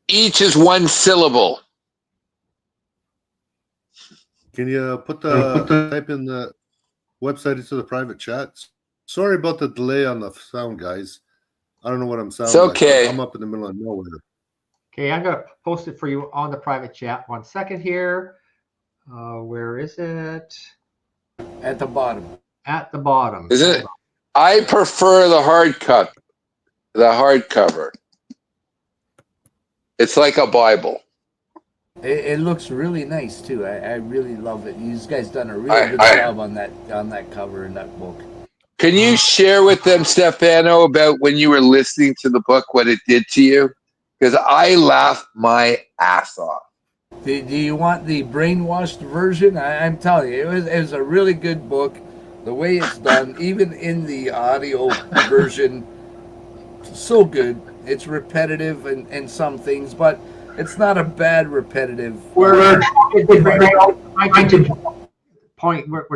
Each is one syllable. Can you type in the website into the private chat? Sorry about the delay on the sound, guys. I don't know what I'm sounding It's okay. like. I'm up in the middle of nowhere. Okay, I'm going to post it for you on the private chat. 1 second here. Where is it? At the bottom. At the bottom. Isn't it? I prefer the hardcover. It's like a Bible. It looks really nice too. I really love it. You guys done a really good job on that cover in that book. Can you share with them, Stefano, about when you were listening to the book, what it did to you? Because I laughed my ass off. Do you want the brainwashed version? I'm telling you, it was a really good book. The way it's done, even in the audio version, so good. It's repetitive in some things, but it's not a bad repetitive. We're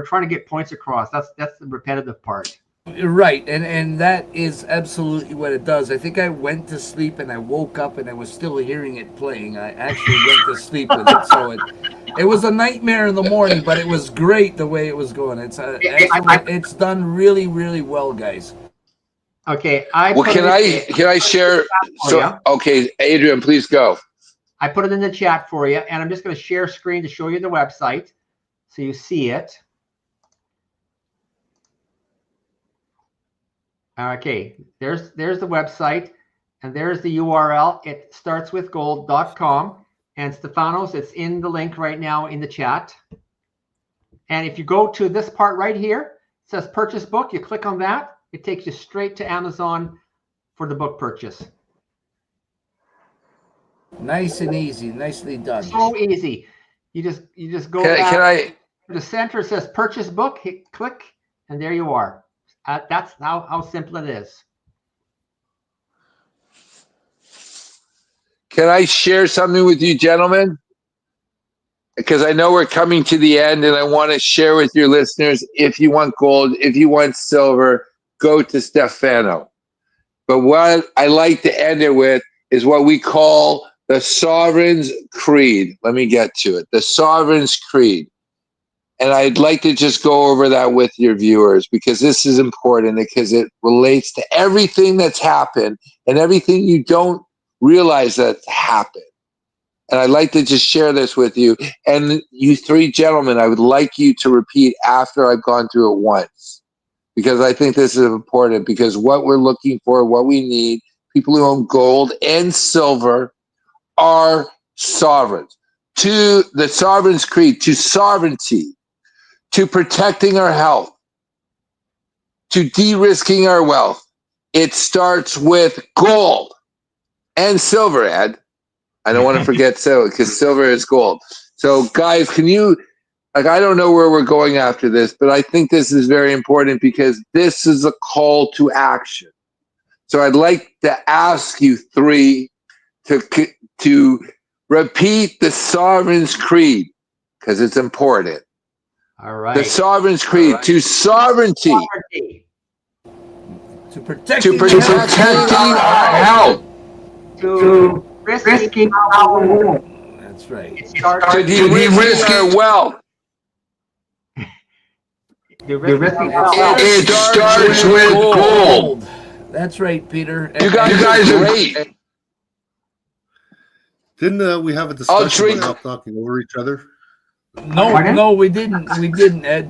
trying to get points across. That's the repetitive part. Right, and that is absolutely what it does. I think I went to sleep and I woke up and I was still hearing it playing. I actually went to sleep with it, so it was a nightmare in the morning, but it was great the way it was going. It's done really, really well, guys. Okay, can I share? So, okay, Adrian, please go. I put it in the chat for you, and I'm just going to share screen to show you the website so you see it. Okay, there's the website, and there's the URL. It startswithgold.com. And Stefanos, it's in the link right now in the chat. And if you go to this part right here, it says purchase book. You click on that. It takes you straight to Amazon for the book purchase. Nice and easy, nicely done. So easy. You just go Can back I? to the center. It says purchase book. Hit click, and there you are. That's how simple it is. Can I share something with you, gentlemen? Because I know we're coming to the end, and I want to share with your listeners, if you want gold, if you want silver, go to Stefano. But what I like to end it with is what we call the Sovereign's Creed. Let me get to it. The Sovereign's Creed. And I'd like to just go over that with your viewers, because this is important, because it relates to everything that's happened and everything you don't realize that's happened. And I'd like to just share this with you. And you three gentlemen, I would like you to repeat after I've gone through it once, because I think this is important, because what we're looking for, what we need, people who own gold and silver are sovereigns. To the Sovereign's Creed, to sovereignty, to protecting our health, to de-risking our wealth. It starts with gold and silver, Ed. I don't want to forget silver, because silver is gold. So guys, can you, like, I don't know where we're going after this, but I think this is very important, because this is a call to action. So I'd like to ask you three to repeat the Sovereign's Creed, because it's important. All right. The Sovereign's Creed, to sovereignty, To protect protecting our health, To risking our wealth. That's right. to de-risk our wealth. It starts with gold. That's right, Peter. You guys are great. Didn't we have a discussion about not talking over each other? No, we didn't. We didn't, Ed.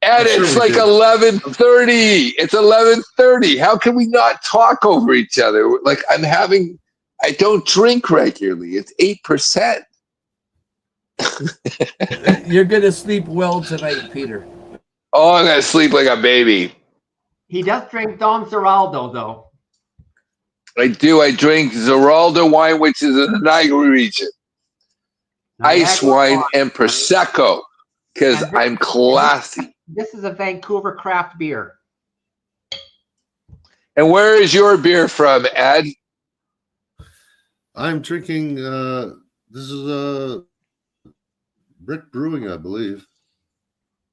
Ed, it's like 11:30. It's 11:30. How can we not talk over each other? Like, I don't drink regularly. It's 8%. You're gonna sleep well tonight, Peter. Oh, I'm gonna sleep like a baby. He does drink Don Zeraldo, though. I do. I drink Zeraldo wine, which is in the Niagara region. Ice wine and Prosecco, because I'm classy. This is a Vancouver craft beer. And where is your beer from, Ed? I'm drinking, this is Brick Brewing, I believe.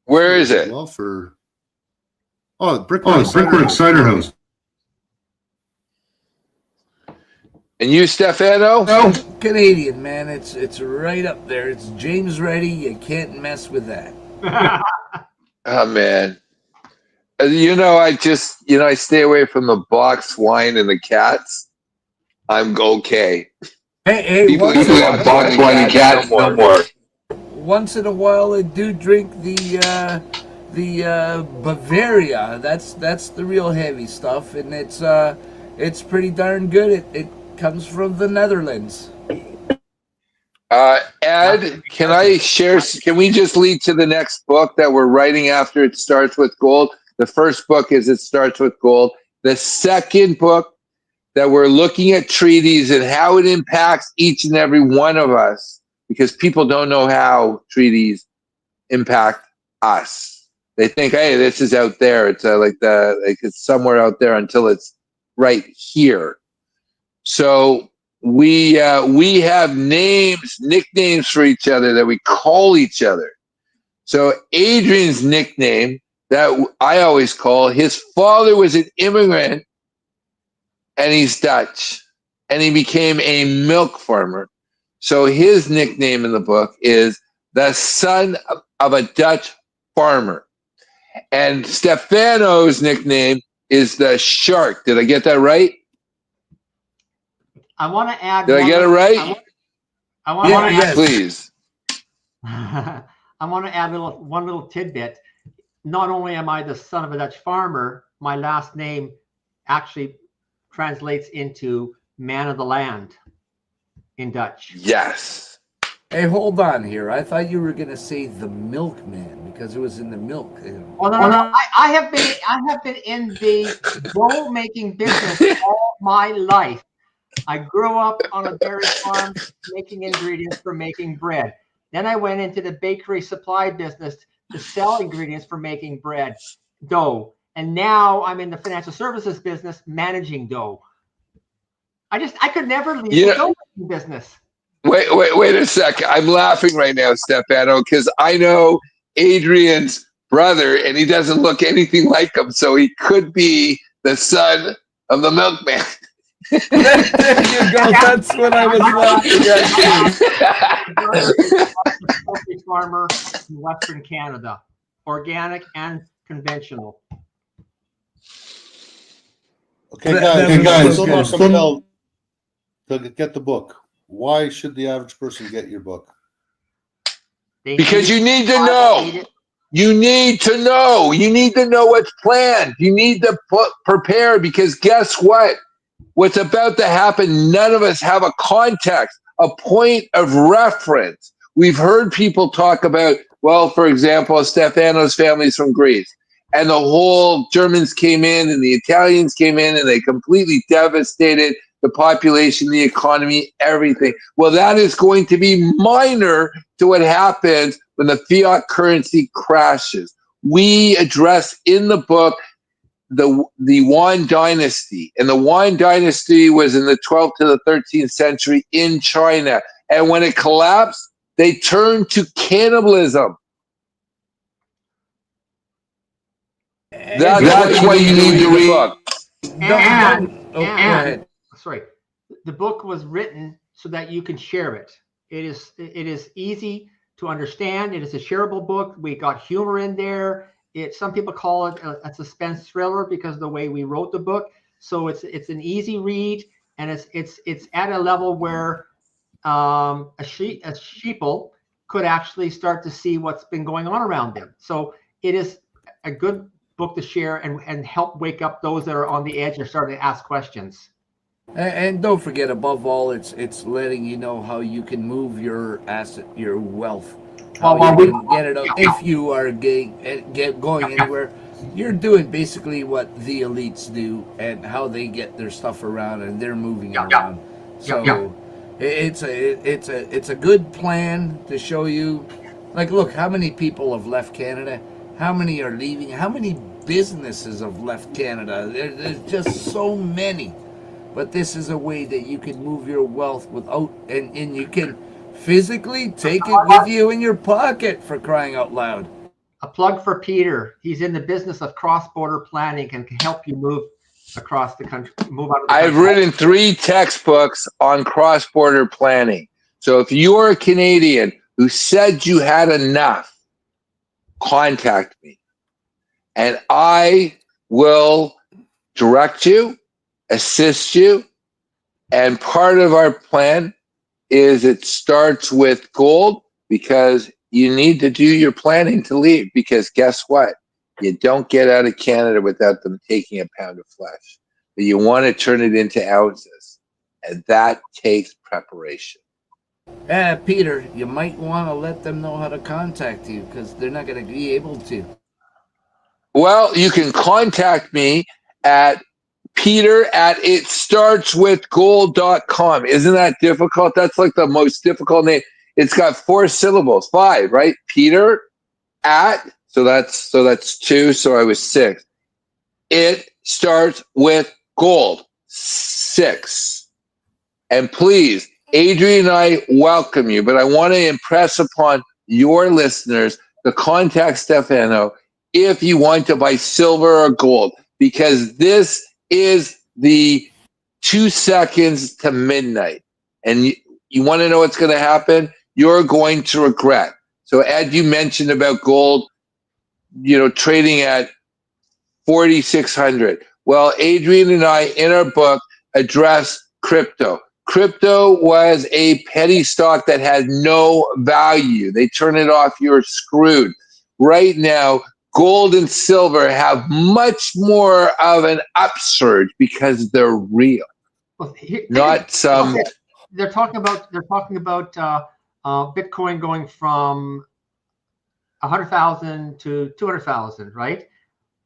Where is it? Well, Brickwork Cider House. And you, Stefano? Canadian, man. It's right up there. It's James Ready. You can't mess with that. Oh, man. I stay away from the box wine and the cats. I'm okay. Hey, People have box wine and cats no more. Once in a while, I do drink the Bavaria. That's the real heavy stuff, and it's pretty darn good. It comes from the Netherlands. Ed, can we just lead to the next book that we're writing after It Starts With Gold? The first book is It Starts With Gold. The second book that we're looking at treaties and how it impacts each and every one of us, because people don't know how treaties impact us. They think, hey, this is out there. It's it's somewhere out there until it's right here. So we have nicknames for each other that we call each other. So Adrian's nickname that I always call, his father was an immigrant and he's Dutch and he became a milk farmer. So his nickname in the book is the son of a Dutch farmer. And Stefano's nickname is the shark. Did I get that right? I want to add. Did I get it right? I want to add. Please. I want to add one little tidbit. Not only am I the son of a Dutch farmer, my last name actually translates into man of the land in Dutch. Yes. Hey, hold on here. I thought you were gonna say the milkman because it was in the milk. Oh no. I have been in the dough making business all my life. I grew up on a dairy farm making ingredients for making bread. Then I went into the bakery supply business to sell ingredients for making bread, dough. And now I'm in the financial services business managing dough. I could never leave the dough making business. Wait a second. I'm laughing right now, Stefano, because I know Adrian's brother, and he doesn't look anything like him, so he could be the son of the milkman. There you go. That's what I was laughing at. Poultry farmer in Western Canada, organic and conventional. Okay, That guys, was guys, good. to get the book. Why should the average person get your book? Because you need to know. You need to know. You need to know what's planned. You need to prepare, because guess what? What's about to happen, none of us have a context, a point of reference. We've heard people talk about, well, for example, Stefano's family's from Greece, and the whole Germans came in and the Italians came in and they completely devastated the population, the economy, everything. Well, that is going to be minor to what happens when the fiat currency crashes. We address in the book the Yuan dynasty, and the Yuan dynasty was in the 12th to the 13th century in China, and when it collapsed, they turned to cannibalism. That's why you need to read. Go ahead. Sorry, the book was written so that you can share it. It is easy to understand. It is a shareable book. We got humor in there. Some people call it a suspense thriller because of the way we wrote the book. So it's an easy read, and it's at a level where a sheeple could actually start to see what's been going on around them. So it is a good book to share and help wake up those that are on the edge and starting to ask questions. And don't forget, above all, it's letting you know how you can move your asset, your wealth, how you can get it out. If you are going anywhere, you're doing basically what the elites do and how they get their stuff around, and they're moving it around. So it's a good plan to show you. Like, look, how many people have left Canada? How many are leaving? How many businesses have left Canada? There's just so many. But this is a way that you can move your wealth without, and you can physically take it with you in your pocket, for crying out loud. A plug for Peter. He's in the business of cross-border planning and can help you move across the country, move out of the country. I've written 3 textbooks on cross-border planning. So if you're a Canadian who said you had enough, contact me, and I will direct you, assist you, and part of our plan is it starts with gold, because you need to do your planning to leave, because guess what? You don't get out of Canada without them taking a pound of flesh. But you want to turn it into ounces, and that takes preparation. Peter, you might want to let them know how to contact you, because they're not going to be able to. Well, you can contact me at peter@itstartswithgold.com. Isn't that difficult? That's like the most difficult name. It's got 4 syllables, 5, right? Peter at, so that's 2, so I was 6. It starts with gold, 6. And please, Adrian and I welcome you, but I want to impress upon your listeners to contact Stefano if you want to buy silver or gold, because this is the 2 seconds to midnight. And you want to know what's going to happen? You're going to regret. So Ed, you mentioned about gold, trading at 4,600. Well, Adrian and I, in our book, address crypto. Crypto was a penny stock that had no value. They turn it off, you're screwed. Right now, gold and silver have much more of an upsurge because they're real, Well, not some. They're talking about Bitcoin going from 100,000 to 200,000, right?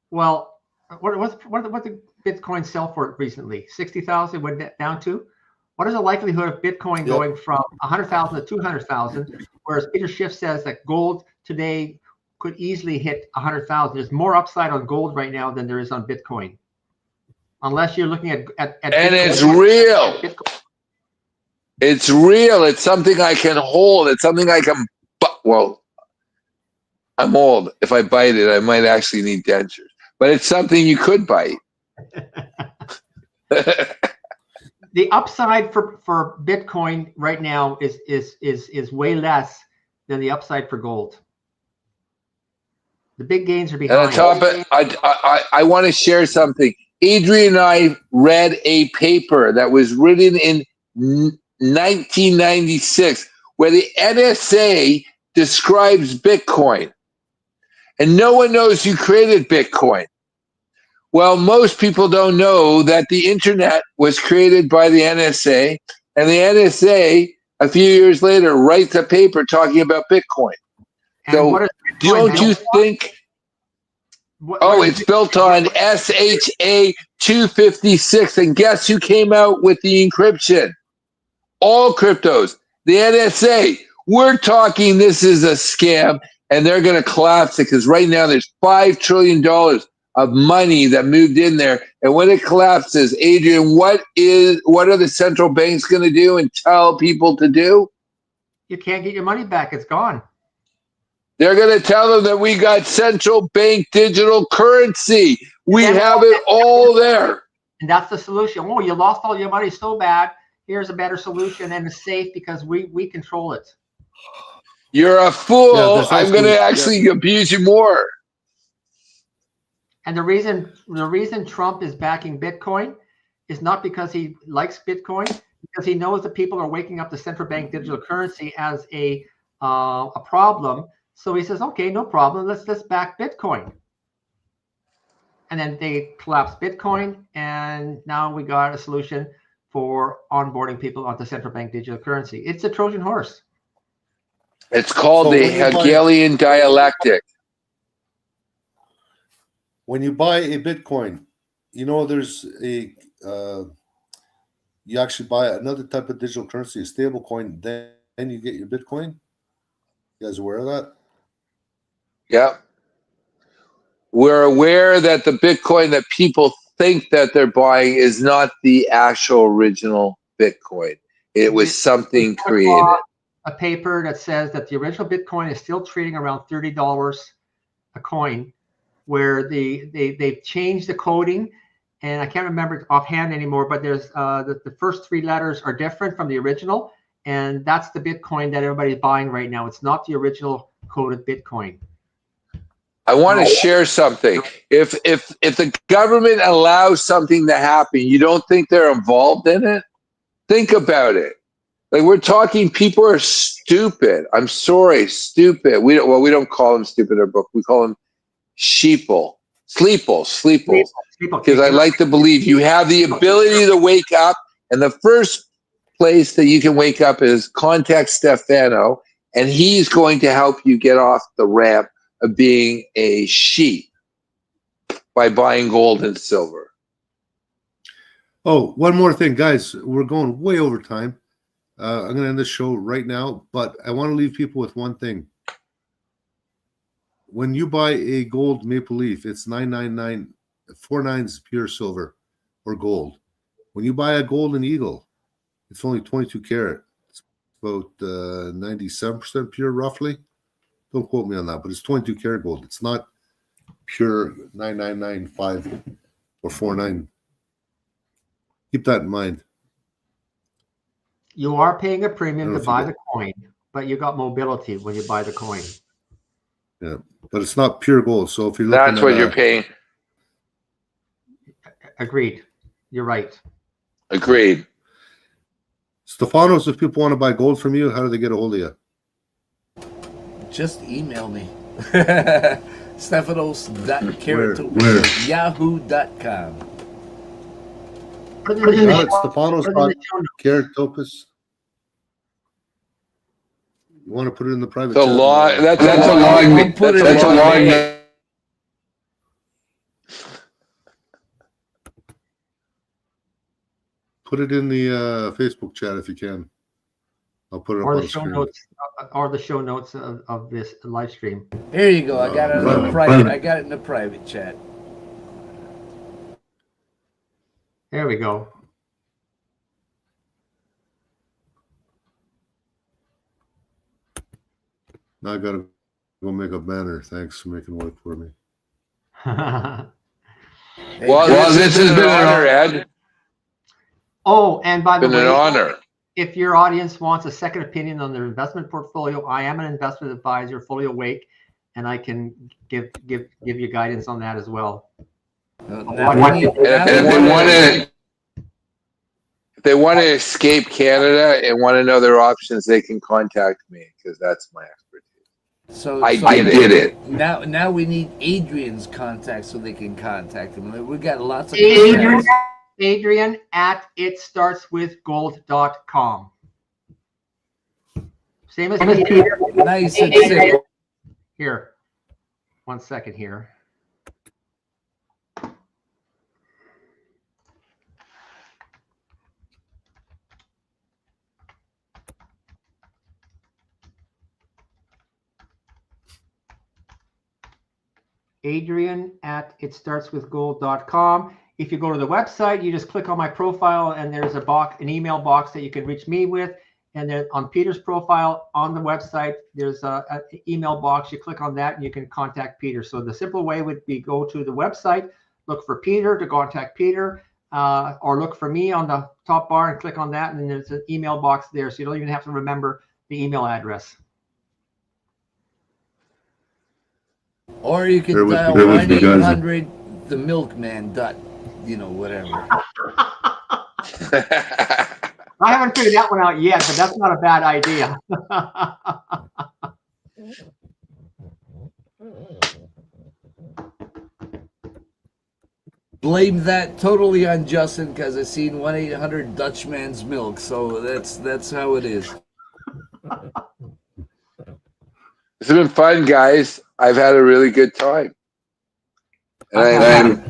Well, what did Bitcoin sell for recently? 60,000 went down to. What is the likelihood of Bitcoin going from 100,000 to 200,000? Whereas Peter Schiff says that gold today could easily hit 100,000. There's more upside on gold right now than there is on Bitcoin, unless you're looking at And Bitcoin. it's real. It's real. It's something I can hold. It's something I can. Well, I'm old. If I bite it, I might actually need dentures. But it's something you could bite. The upside for Bitcoin right now is way less than the upside for gold. The big gains are behind. And on top of it, I want to share something. Adrian and I read a paper that was written in 1996 where the NSA describes Bitcoin. And no one knows who created Bitcoin. Well, most people don't know that the internet was created by the NSA, and the NSA, a few years later, writes a paper talking about Bitcoin. And so what is Bitcoin don't you built think? It's built on SHA 256, and guess who came out with the encryption? All cryptos. The NSA. We're talking this is a scam, and they're going to collapse it because right now there's $5 trillion of money that moved in there, and when it collapses, Adrian, what are the central banks going to do and tell people to do? You can't get your money back. It's gone. They're going to tell them that we got central bank digital currency. We have it all there. And that's the solution. Oh, you lost all your money so bad. Here's a better solution, and it's safe because we control it. You're a fool. I'm going to actually abuse you more. And the reason Trump is backing Bitcoin is not because he likes Bitcoin, because he knows that people are waking up to central bank digital currency as a problem. So he says, okay, no problem. Let's back Bitcoin. And then they collapse Bitcoin, and now we got a solution for onboarding people onto central bank digital currency. It's a Trojan horse. It's called the Hegelian dialectic. When you buy a Bitcoin, there's you actually buy another type of digital currency, a stable coin, then you get your Bitcoin. You guys aware of that? Yeah. We're aware that the Bitcoin that people think that they're buying is not the actual original Bitcoin. It was something created. A paper that says that the original Bitcoin is still trading around $30 a coin, where they've changed the coding, and I can't remember offhand anymore, but there's the first three letters are different from the original, and that's the Bitcoin that everybody's buying right now. It's not the original coded Bitcoin. I want to share something. If the government allows something to happen, you don't think they're involved in it? Think about it. Like, we're talking, people are stupid. I'm sorry, stupid. We don't call them stupid in our book. We call them sleeples. Because I like to believe you have the ability to wake up, and the first place that you can wake up is contact Stefano, and he's going to help you get off the ramp of being a sheep by buying gold and silver. Oh, one more thing, guys. We're going way over time. I'm going to end this show right now, but I want to leave people with one thing. When you buy a gold maple leaf, it's 999, 49s pure silver or gold. When you buy a golden eagle, it's only 22 karat. It's about 97% pure, roughly. Don't quote me on that, but it's 22 karat gold. It's not pure 9995 or 49. Keep that in mind. You are paying a premium to buy the coin, but you got mobility when you buy the coin. Yeah, but it's not pure gold. So if you're looking that's what you're paying. Agreed. You're right. Agreed. Stefanos, if people want to buy gold from you, how do they get a hold of you? Just email me. Stefanos.Karatopis Where? at yahoo.com. Put it in the No, it's show- Stefanos put it in the show notes. Karatopis. You want to put it in the private It's a chat? long. That's a I'll long. put it That's a in long. there. Put it in the Facebook chat if you can. I'll put it up Or on the show screen. notes, of this live stream. Here you go. I got it in the Private. private. I got it in the private chat. There we go. Now I gotta go make a banner. Thanks for making work for me. Well, this has been an honor, Ed. Oh, and by the Been an way, honor. if your audience wants a second opinion on their investment portfolio, I am an investment advisor, fully awake, and I can give you guidance on that as well. If they want to escape Canada and want to know their options, they can contact me because that's my expertise. So I did it. Now we need Adrian's contact so they can contact him. We got lots of Adrian at itstartswithgold.com. Same as Peter. Nice and simple. Here, 1 second here. Adrian at itstartswithgold.com. If you go to the website, you just click on my profile and there's an email box that you can reach me with. And then on Peter's profile on the website, there's an email box. You click on that and you can contact Peter. So the simple way would be go to the website, look for Peter to contact Peter, or look for me on the top bar and click on that. And then there's an email box there. So you don't even have to remember the email address. Or you can dial 1-800 the milkman whatever. I haven't figured that one out yet, but that's not a bad idea. Blame that totally on Justin because I seen 1-800 Dutchman's milk. So that's how it is. It's been fun, guys. I've had a really good time. And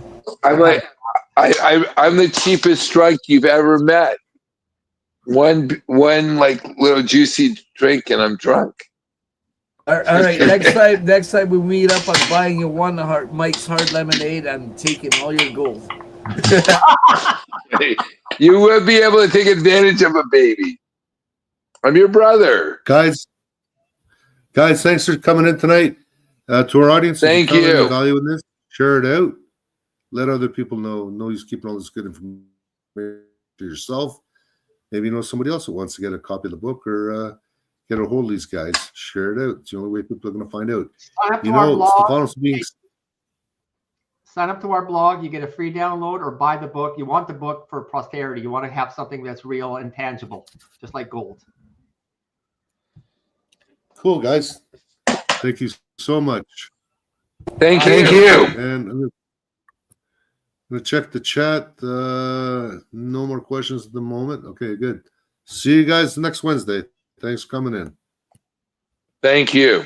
I'm the cheapest drunk you've ever met. One like little juicy drink and I'm drunk. All right. Next time we meet up, I'm buying you Mike's Hard Lemonade. I'm taking all your gold. You will be able to take advantage of a baby. I'm your brother. Guys, thanks for coming in tonight. To our audience, thank if you. You. Value in this, share it out. Let other people know he's keeping all this good information to yourself. Maybe you know somebody else who wants to get a copy of the book or get a hold of these guys. Share it out. It's the only way people are going to find out. Sign up to our blog. You get a free download or buy the book. You want the book for posterity. You want to have something that's real and tangible, just like gold. Cool, guys. Thank you so much. Thank you. And I'm going to check the chat. No more questions at the moment. Okay, good. See you guys next Wednesday. Thanks for coming in. Thank you.